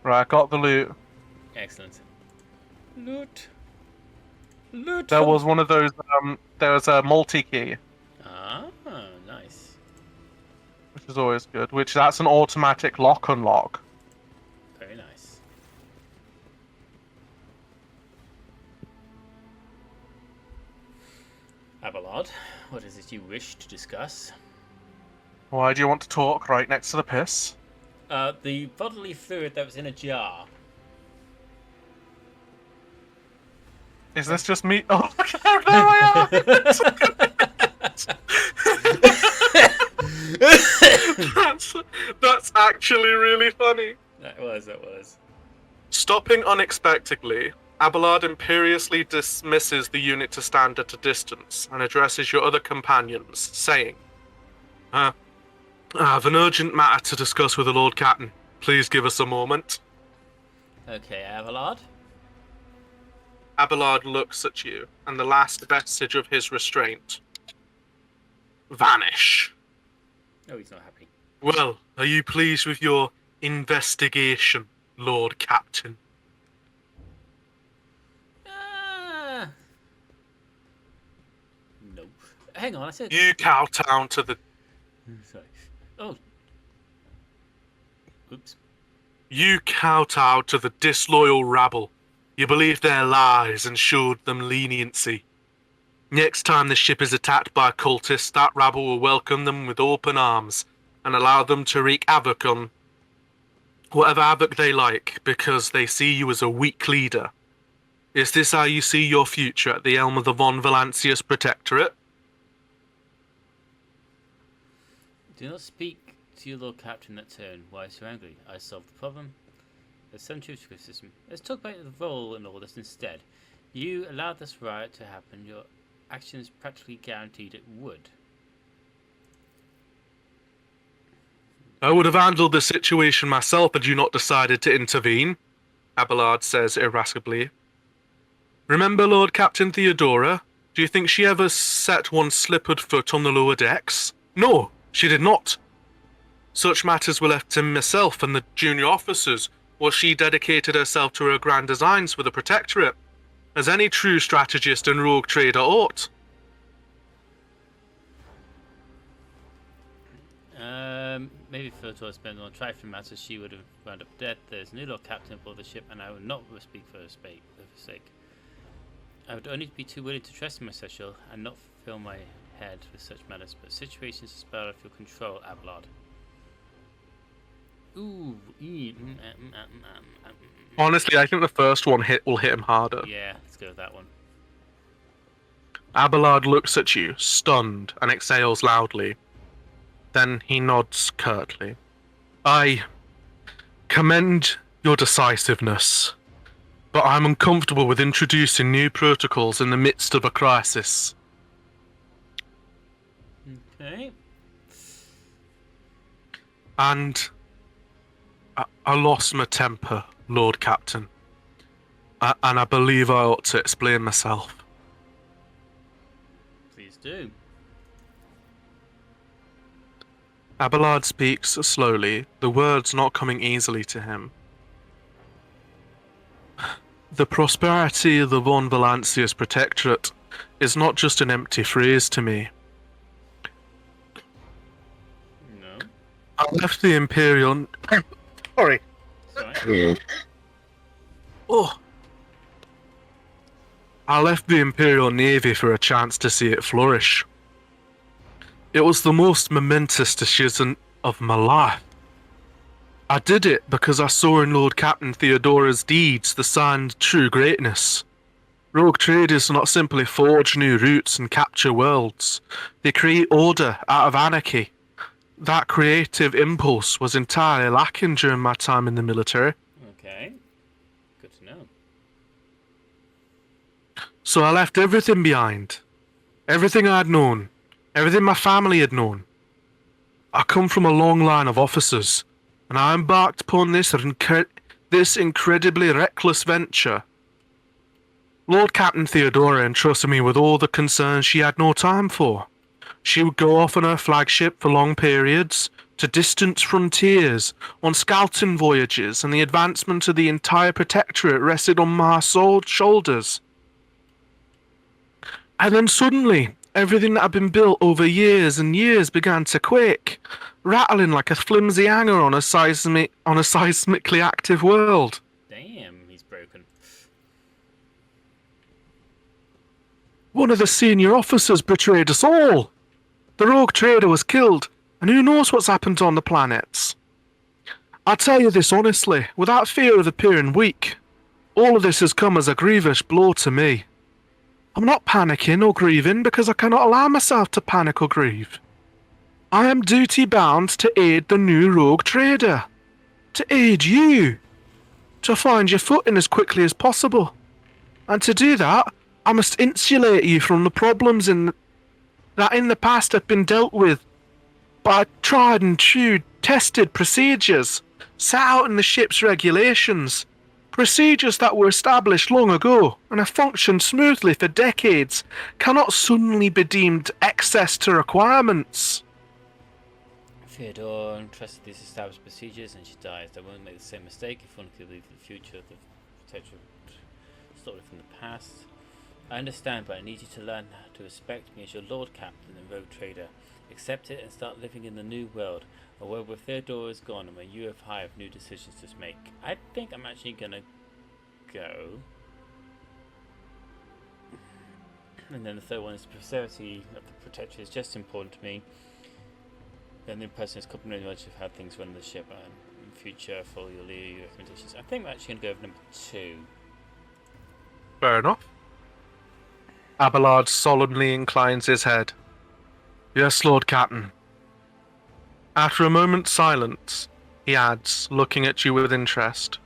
Right, I got the loot. Excellent. Loot. Loot! There was one of those, there was a multi-key, Ah, nice. which is always good, that's an automatic lock-unlock. Very nice. Abelard, what is it you wish to discuss? Why do you want to talk right next to the piss? The bodily fluid that was in a jar. Is this just me? Oh, there I am! That's actually really funny. That was. Stopping unexpectedly, Abelard imperiously dismisses the unit to stand at a distance and addresses your other companions, saying, I have an urgent matter to discuss with the Lord Captain. Please give us a moment. Okay, Abelard. Abelard looks at you, and the last vestige of his restraint vanish. Oh, he's not happy. Well, are you pleased with your investigation, Lord Captain? No. Hang on, I said... You kowtow to the... Sorry. Oh. Oops. You kowtow to the disloyal rabble. You believed their lies and showed them leniency. Next time the ship is attacked by cultists, that rabble will welcome them with open arms and allow them to wreak havoc on whatever havoc they like, because they see you as a weak leader. Is this how you see your future at the helm of the Von Valancius Protectorate? Do not speak to your Lord Captain in that tone. Why so angry? I solved the problem. There's some truth to criticism. Let's talk about the role in all this instead. You allowed this riot to happen. Your actions practically guaranteed it would. I would have handled the situation myself had you not decided to intervene, Abelard says irascibly. Remember Lord Captain Theodora? Do you think she ever set one slippered foot on the lower decks? No, she did not. Such matters were left to myself and the junior officers, while she dedicated herself to her grand designs for the Protectorate, as any true strategist and rogue trader ought. Maybe if Theodora spent on trifling matters, she would have wound up dead. There's a new Lord Captain aboard the ship, and I will not speak for her sake. I would only be too willing to trust my Cecil and not fill my head with such matters, but situations are spell of your control, Abelard. Ooh. Honestly, I think the first one will hit him harder. Yeah, let's go with that one. Abelard looks at you, stunned, and exhales loudly. Then he nods curtly. I commend your decisiveness, but I'm uncomfortable with introducing new protocols in the midst of a crisis. Okay. And I lost my temper, Lord Captain. And I believe I ought to explain myself. Please do. Abelard speaks slowly, the words not coming easily to him. The prosperity of the Von Valancius Protectorate is not just an empty phrase to me. No. I left the Imperium... Sorry. Sorry. Oh. I left the Imperial Navy for a chance to see it flourish. It was the most momentous decision of my life. I did it because I saw in Lord Captain Theodora's deeds the sign of true greatness. Rogue traders not simply forge new routes and capture worlds. They create order out of anarchy. That creative impulse was entirely lacking during my time in the military. Okay. Good to know. So I left everything behind. Everything I'd known. Everything my family had known. I come from a long line of officers, and I embarked upon this incredibly reckless venture. Lord Captain Theodora entrusted me with all the concerns she had no time for. She would go off on her flagship for long periods, to distant frontiers, on scouting voyages, and the advancement of the entire Protectorate rested on my shoulders. And then suddenly, everything that had been built over years and years began to quake, rattling like a flimsy hanger on a seismically active world. Damn, he's broken. One of the senior officers betrayed us all. The rogue trader was killed, and who knows what's happened on the planets. I tell you this honestly, without fear of appearing weak. All of this has come as a grievous blow to me. I'm not panicking or grieving because I cannot allow myself to panic or grieve. I am duty-bound to aid the new rogue trader. To aid you. To find your footing as quickly as possible. And to do that, I must insulate you from the problems that in the past have been dealt with by tried and true tested procedures set out in the ship's regulations. Procedures that were established long ago and have functioned smoothly for decades cannot suddenly be deemed excess to requirements. Theodore trusted these established procedures and she dies. I won't make the same mistake if one could leave the future of the potential story from the past. I understand, but I need you to learn to respect me as your Lord Captain and Rogue Trader. Accept it and start living in the new world. A world where Theodore is gone and where you have high of new decisions to make. I think I'm actually gonna go. And then the third one is the prosperity of the Protector is just important to me. Then the person is complimentary knowledge of how things run the ship and in future follow your recommendations. I think we're actually gonna go with number 2. Fair enough. Abelard solemnly inclines his head. Yes, Lord Captain. After a moment's silence, he adds, looking at you with interest.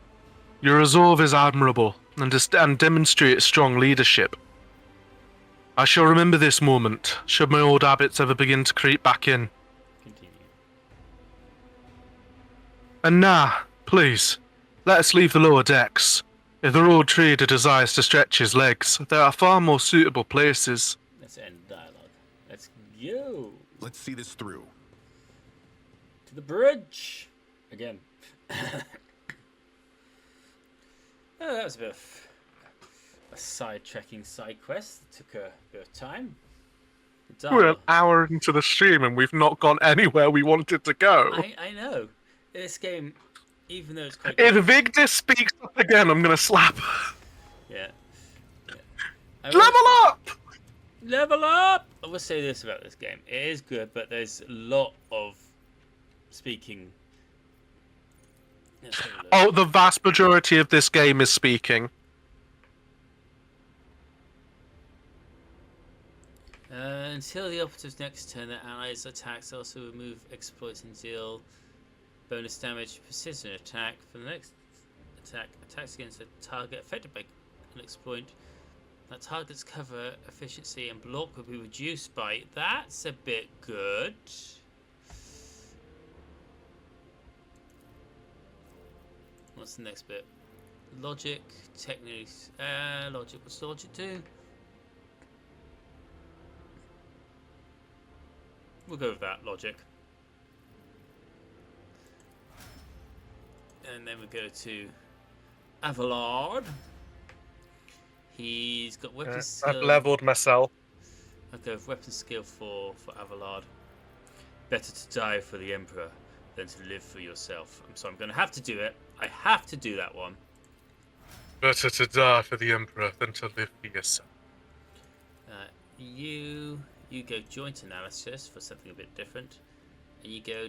Your resolve is admirable and demonstrates strong leadership. I shall remember this moment, should my old habits ever begin to creep back in. Continue. And now, please, let us leave the lower decks. If the road trader desires to stretch his legs, there are far more suitable places. Let's end dialogue. Let's go Let's see this through. to the bridge again. Oh, that was a bit of a side-trekking side quest. It took a bit of time. We're an hour into the stream and we've not gone anywhere we wanted to go. I know. This game, even though it's quite... If Vigdis speaks up again, I'm gonna slap her. Yeah. Level up! Level up! I will say this about this game. It is good, but there's a lot of speaking. Let's have a look. Oh, the vast majority of this game is speaking. Until the operative's next turn, the allies' attacks also remove exploits and deal bonus damage, precision attack. For the next attack, attacks against a target affected by an exploit. That target's cover, efficiency, and block will be reduced by. That's a bit good. What's the next bit? Logic, techniques. Logic. What's logic do? We'll go with that, logic. And then we go to Avalard. He's got weapon skill. I've leveled myself. I'll go with weapon skill for Avalard. Better to die for the Emperor than to live for yourself. So I'm going to have to do it. I have to do that one. Better to die for the Emperor than to live for yourself. You go joint analysis for something a bit different, and you go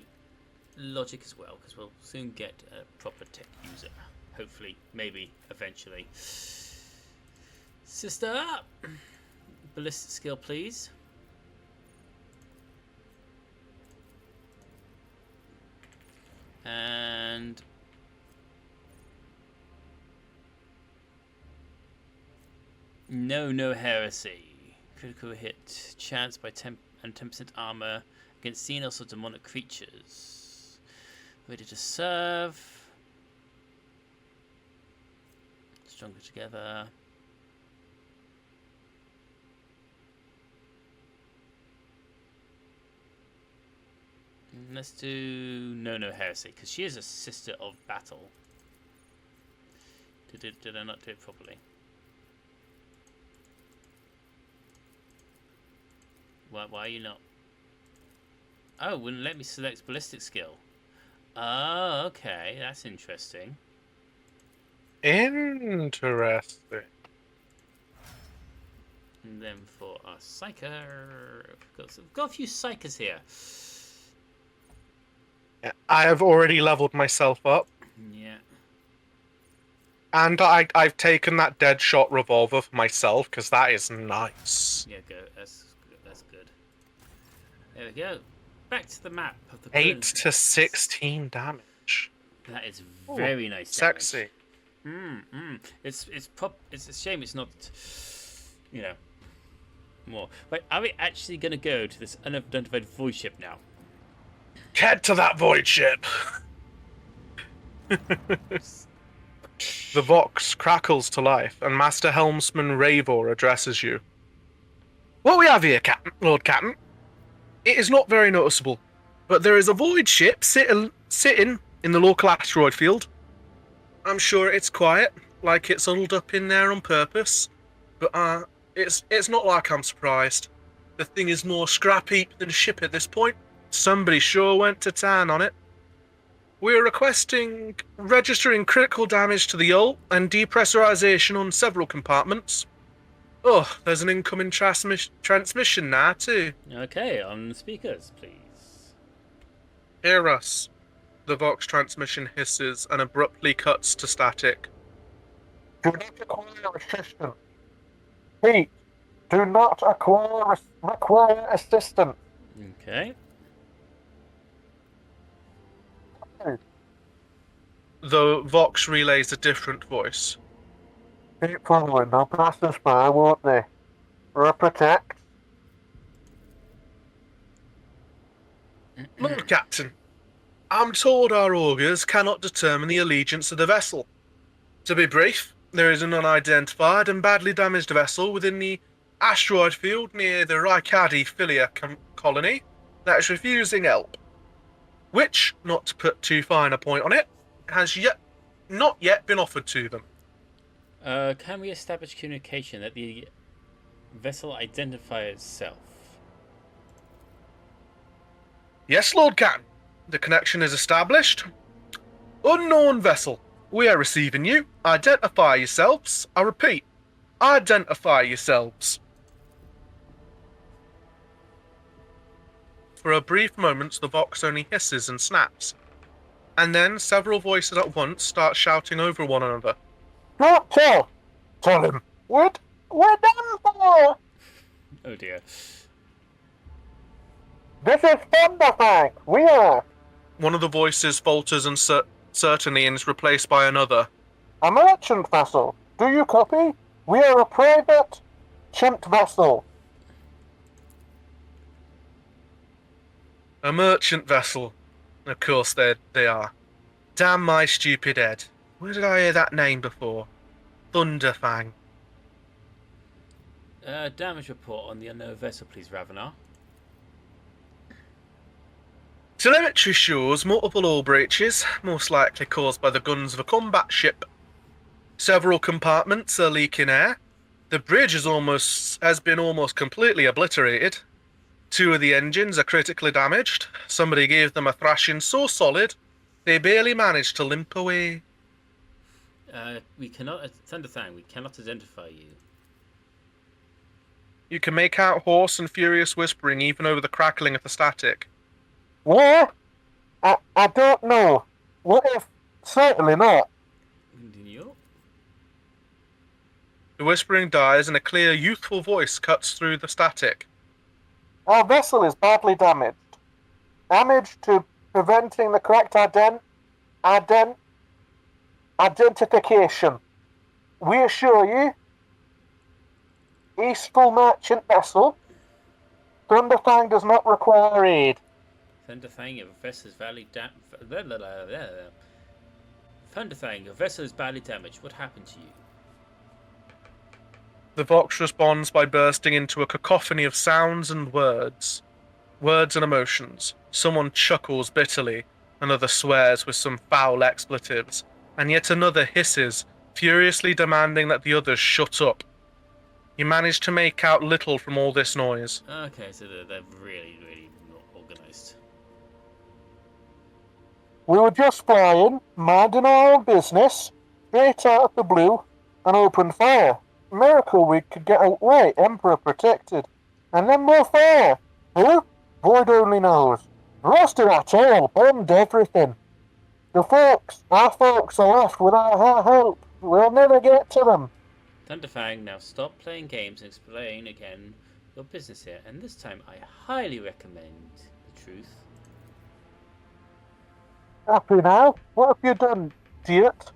logic as well, because we'll soon get a proper tech user. Hopefully, maybe, eventually. Sister, ballistic skill, please. And no heresy. Critical hit chance by 10% armor against xenos or demonic creatures. Ready to serve. Stronger together. Let's do no heresy, because she is a sister of battle. Did I not do it properly? Why are you not? Oh, wouldn't let me select ballistic skill. Oh, okay, that's interesting. Interesting. And then for our psyker, we've got a few psychers here. Yeah, I have already leveled myself up. Yeah. And I've taken that dead shot revolver for myself, because that is nice. Yeah, go. That's good. There we go. Back to the map of the 8 to 16 damage. That is very nice. Sexy. It's a shame it's not, more. But are we actually going to go to this unidentified void ship now? Head to that void ship. The Vox crackles to life, and Master Helmsman Ravor addresses you. What we have here, Lord Captain? It is not very noticeable, but there is a void ship sitting in the local asteroid field. I'm sure it's quiet, like it's huddled up in there on purpose, but it's not like I'm surprised. The thing is more scrap heap than a ship at this point. Somebody sure went to town on it. We're registering critical damage to the hull and depressurization on several compartments. Oh, there's an incoming transmission now, too. Okay, on the speakers, please. Hear us. The Vox transmission hisses and abruptly cuts to static. Do not require assistance. Pete, do not require assistance. Okay. The Vox relays a different voice. Keep following, they'll pass us by, won't they? Emperor protect. Lord Captain, I'm told our augurs cannot determine the allegiance of the vessel. To be brief, there is an unidentified and badly damaged vessel within the asteroid field near the Raikadi Philia colony that is refusing help. Which, not to put too fine a point on it, has not yet been offered to them. Can we establish communication that the vessel identify itself? Yes, Lord Captain. The connection is established. Unknown vessel. We are receiving you. Identify yourselves. I repeat, identify yourselves. For a brief moment, the Vox only hisses and snaps. And then several voices at once start shouting over one another. Don't tell! Tell him. We're done for! Oh dear. This is Thunderfang! We are! One of the voices falters and certainly is replaced by another. A merchant vessel. Do you copy? We are a private chimp vessel. A merchant vessel. Of course they are. Damn my stupid head. Where did I hear that name before? Thunderfang. Damage report on the unknown vessel, please, Ravenar. Telemetry shows multiple hull breaches, most likely caused by the guns of a combat ship. Several compartments are leaking air. The bridge has been almost completely obliterated. 2 of the engines are critically damaged. Somebody gave them a thrashing so solid, they barely managed to limp away. We cannot, Thunderfang, we cannot identify you. You can make out hoarse and furious whispering even over the crackling of the static. Where? I don't know. What if? Certainly not. Continue. The whispering dies and a clear, youthful voice cuts through the static. Our vessel is badly damaged. Damage to preventing the correct identification. We assure you, Eastful merchant vessel, Thunderfang does not require aid. Thunderfang, your vessel is badly Thunderfang, your vessel is badly damaged. What happened to you? The Vox responds by bursting into a cacophony of sounds and words. Words and emotions. Someone chuckles bitterly, another swears with some foul expletives, and yet another hisses, furiously demanding that the others shut up. You manage to make out little from all this noise. Okay, so they're really, really not organised. We were just flying, minding our own business, straight out of the blue, and opened fire. Miracle we could get out right, Emperor protected. And then more fire. Who? Void only knows. Roasted our tail, bombed everything. Our folks are left without our help. We'll never get to them. Thunderfang, now stop playing games and explain again your business here. And this time, I highly recommend the truth. Happy now? What have you done, idiot?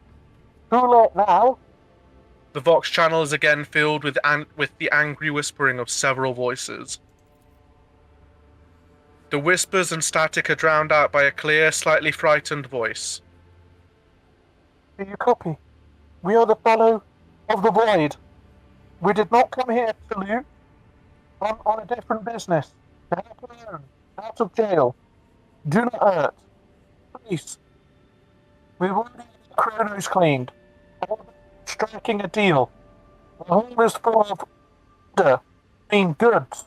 Too late now. The Vox channel is again filled with the angry whispering of several voices. The whispers and static are drowned out by a clear, slightly frightened voice. Do you copy? We are the fellow of the void. We did not come here to loot. On a different business. To help alone. Out of jail. Do not hurt. Please. We've already had the chronos cleaned. Striking a deal. The home is full of being goods.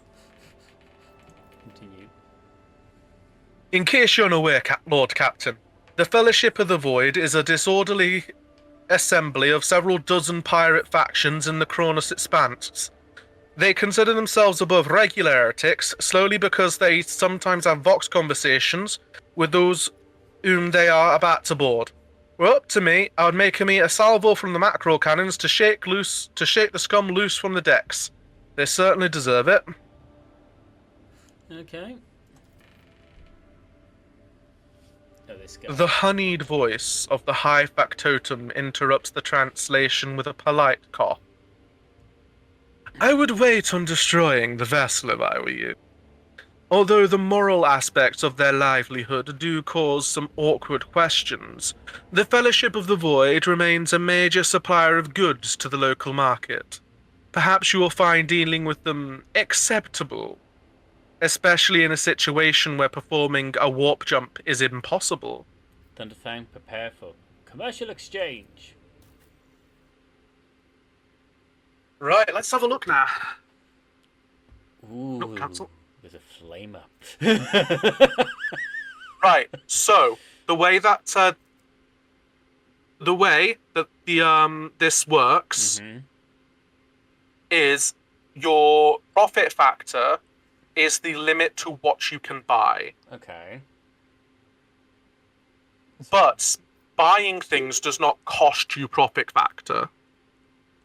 Continue. In case you're unaware, Lord Captain, the Fellowship of the Void is a disorderly assembly of several dozen pirate factions in the Cronus Expanse. They consider themselves above regular heretics, solely because they sometimes have Vox conversations with those whom they are about to board. Well, up to me, I would make me a salvo from the macro cannons to shake the scum loose from the decks. They certainly deserve it. Okay. Oh, this guy. The honeyed voice of the high factotum interrupts the translation with a polite cough. I would wait on destroying the vessel if I were you. Although the moral aspects of their livelihood do cause some awkward questions, the Fellowship of the Void remains a major supplier of goods to the local market. Perhaps you will find dealing with them acceptable, especially in a situation where performing a warp jump is impossible. Thunderfang, prepare for commercial exchange. Right, let's have a look now. Ooh, No, cancel. there's a flame up. Right, so the way that this works is your profit factor is the limit to what you can buy. Okay. But buying things does not cost you profit factor.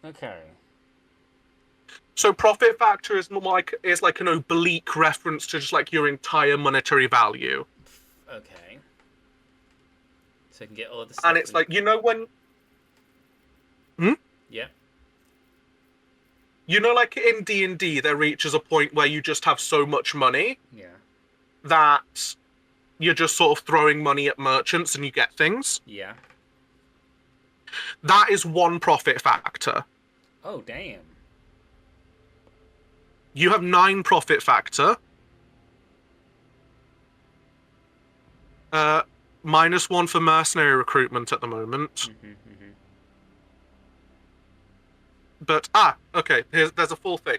Okay. So profit factor is like an oblique reference to just like your entire monetary value. Okay. So I can get all the stuff. And it's like, you know when Yeah. you know, like in D&D, there reaches a point where you just have so much money Yeah. that you're just sort of throwing money at merchants and you get things. Yeah. That is one profit factor. Oh, damn. You have 9 profit factor. -1 for mercenary recruitment at the moment. But, okay, there's a full thing.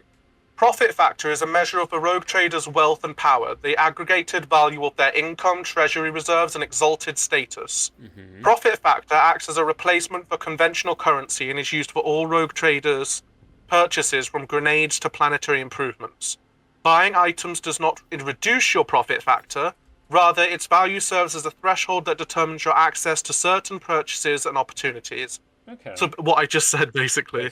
Profit factor is a measure of a rogue trader's wealth and power, the aggregated value of their income, treasury reserves, and exalted status. Profit factor acts as a replacement for conventional currency and is used for all rogue traders' purchases from grenades to planetary improvements. Buying items does not reduce your profit factor, rather its value serves as a threshold that determines your access to certain purchases and opportunities. Okay. So what I just said, basically.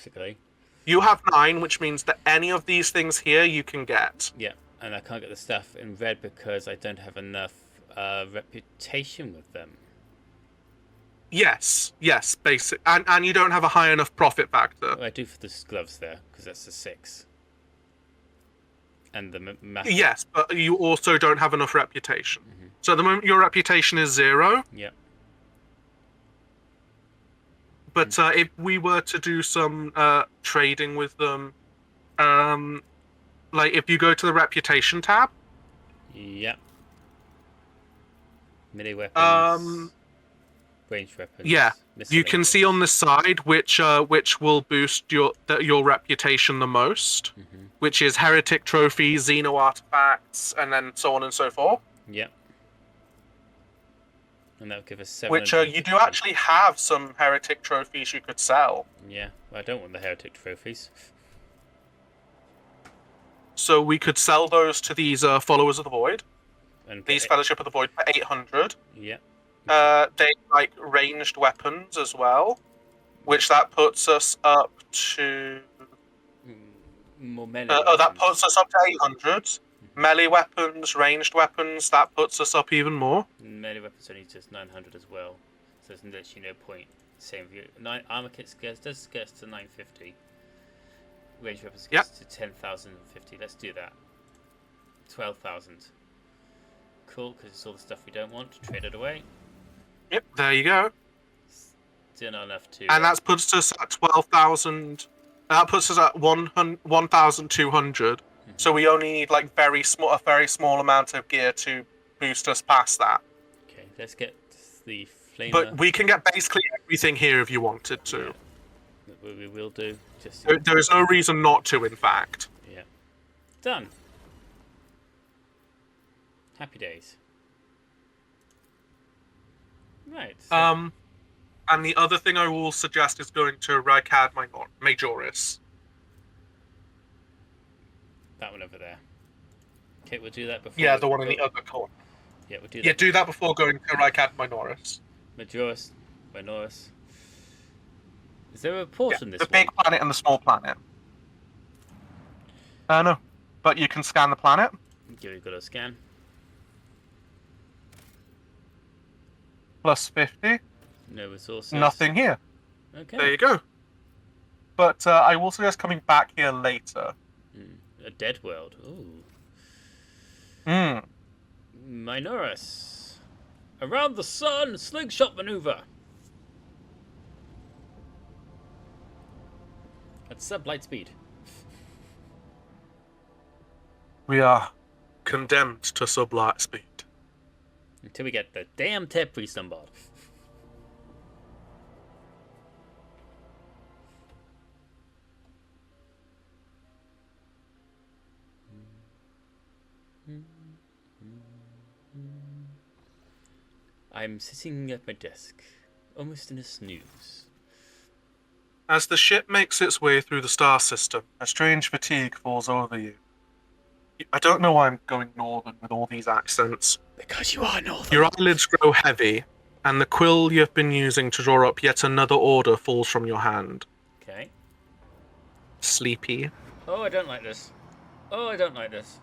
You have 9, which means that any of these things here you can get. Yeah, and I can't get the stuff in red because I don't have enough reputation with them. Yes, basic, and you don't have a high enough profit factor. Well, I do for the gloves there because that's a 6. And the math. Yes, but you also don't have enough reputation. So at the moment your reputation is 0. Yeah. But if we were to do some trading with them, like if you go to the reputation tab. Yep. Melee weapons. Ranged weapons. Yeah, you can see on the side which will boost your reputation the most, which is heretic trophies, xeno artifacts, and then so on and so forth. Yep. And that would give us 7. Which you do actually have some heretic trophies you could sell. Yeah, well, I don't want the heretic trophies. So we could sell those to these followers of the void. And these Fellowship of the Void for 800. Yep. They like ranged weapons as well, which that puts us up to. More melee. That puts us up to 800. Melee weapons, ranged weapons, that puts us up even more. Melee weapons only just 900 as well, so there's literally no point. Same view. 9 armor kits does get us to 950. Ranged weapons gets to 10,050. Let's do that. 12,000. Cool, because it's all the stuff we don't want. Trade it away. Yep, there you go. Still not enough to. And that puts us at 12,000. That puts us at 1,200. So we only need like a very small amount of gear to boost us past that. Okay, let's get the flamer. But we can get basically everything here if you wanted to. Yeah, we will do. Just there is no reason not to, in fact. Yeah. Done. Happy days. Right. So... And the other thing I will suggest is going to Rykad Majoris. That one over there. Okay, we'll do that before. Yeah, the one in the other corner. Yeah, we'll do that. Yeah, do that before going to Rykad Minoris. Majoris. Is there a port on this the big planet and the small planet. No. But you can scan the planet. Give it a good scan. +50. No resources. Nothing here. Okay. There you go. but I will suggest coming back here later. A dead world. Ooh. Hmm. Minoris. Around the sun, slingshot maneuver. At sub-light speed. We are condemned to sublight speed. Until we get the damn tip priest on board. I'm sitting at my desk, almost in a snooze. As the ship makes its way through the star system, a strange fatigue falls over you. I don't know why I'm going northern with all these accents. Because you are northern. Your eyelids grow heavy, and the quill you've been using to draw up yet another order falls from your hand. Okay. Sleepy. Oh, I don't like this. Oh, I don't like this.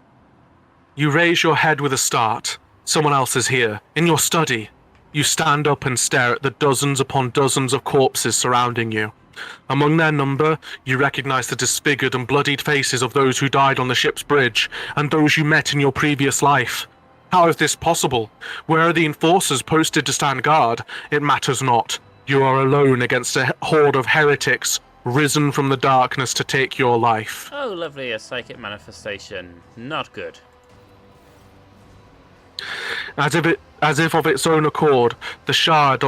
You raise your head with a start. Someone else is here, in your study. You stand up and stare at the dozens upon dozens of corpses surrounding you. Among their number, you recognize the disfigured and bloodied faces of those who died on the ship's bridge, and those you met in your previous life. How is this possible? Where are the enforcers posted to stand guard? It matters not. You are alone against a horde of heretics, risen from the darkness to take your life. Oh, lovely, a psychic manifestation. Not good. As if of its own accord, the shard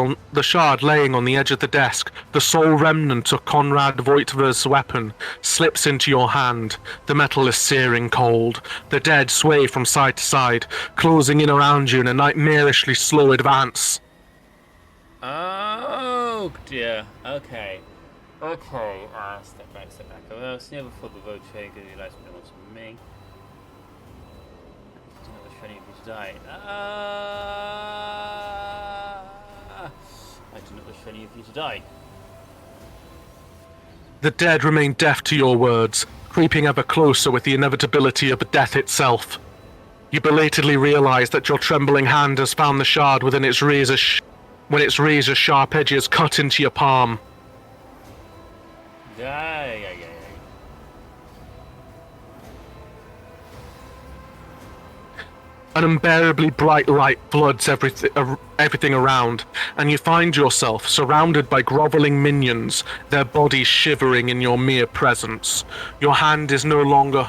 laying on the edge of the desk, the sole remnant of Conrad Voitver's weapon, slips into your hand. The metal is searing cold. The dead sway from side to side, closing in around you in a nightmarishly slow advance. Oh dear. Okay. Step back. Well, it's never for the vote shake, because he likes me wants me. I do not wish for any of you to die. The dead remain deaf to your words, creeping ever closer with the inevitability of death itself. You belatedly realize that your trembling hand has found the shard within its when its razor-sharp edges cut into your palm. Yeah. An unbearably bright light floods everything around, and you find yourself surrounded by groveling minions, their bodies shivering in your mere presence. Your hands no longer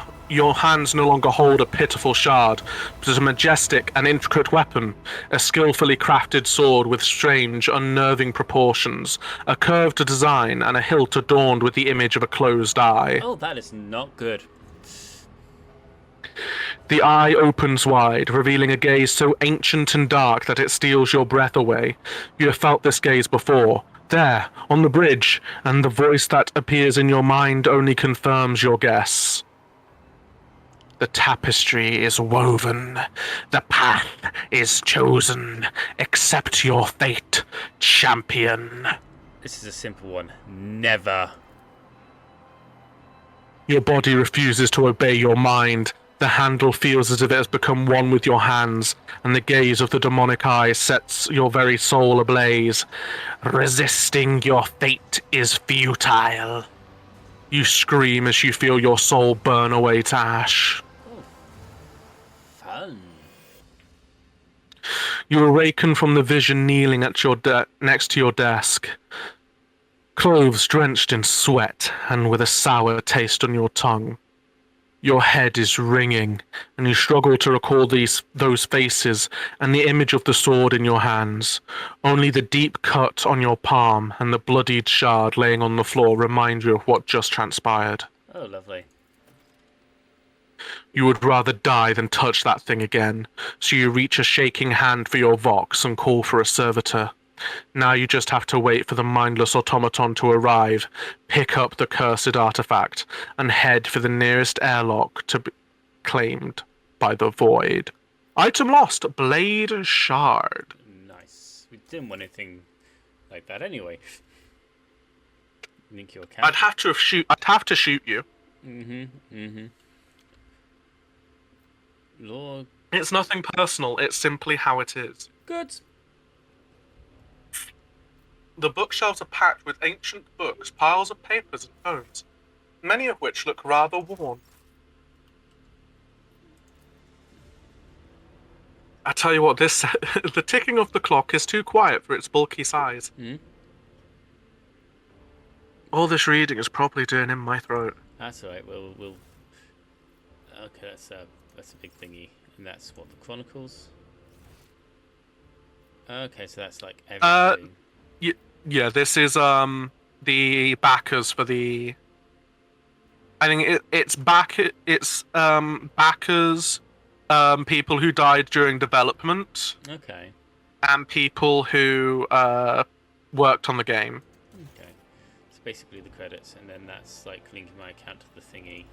hold a pitiful shard, but a majestic and intricate weapon, a skillfully crafted sword with strange, unnerving proportions, a curved design, and a hilt adorned with the image of a closed eye. Oh, that is not good. The eye opens wide, revealing a gaze so ancient and dark that it steals your breath away. You have felt this gaze before, there, on the bridge, and the voice that appears in your mind only confirms your guess. The tapestry is woven. The path is chosen. Accept your fate, champion. This is a simple one. Never. Your body refuses to obey your mind. The handle feels as if it has become one with your hands, and the gaze of the demonic eye sets your very soul ablaze. Resisting your fate is futile. You scream as you feel your soul burn away to ash. Fun. You awaken from the vision kneeling at your next to your desk. Clothes drenched in sweat and with a sour taste on your tongue. Your head is ringing, and you struggle to recall those faces and the image of the sword in your hands. Only the deep cut on your palm and the bloodied shard laying on the floor remind you of what just transpired. Oh, lovely. You would rather die than touch that thing again, so you reach a shaking hand for your vox and call for a servitor. Now you just have to wait for the mindless automaton to arrive, pick up the cursed artifact, and head for the nearest airlock to be claimed by the void. Item lost, blade shard. Nice. We didn't want anything like that anyway. Link your account. I'd have to shoot you. Lord. It's nothing personal, it's simply how it is. Good. The bookshelves are packed with ancient books, piles of papers and tomes, many of which look rather worn. I tell you what, this the ticking of the clock is too quiet for its bulky size. Hmm? All this reading is probably doing in my throat. That's alright. We'll. Okay, that's a big thingy, and that's what the Chronicles. Okay, so that's like everything. Yeah, this is the backers for the. I think it's backers, people who died during development, Okay. and people who worked on the game. Okay. So basically the credits, and then that's like linking my account to the thingy.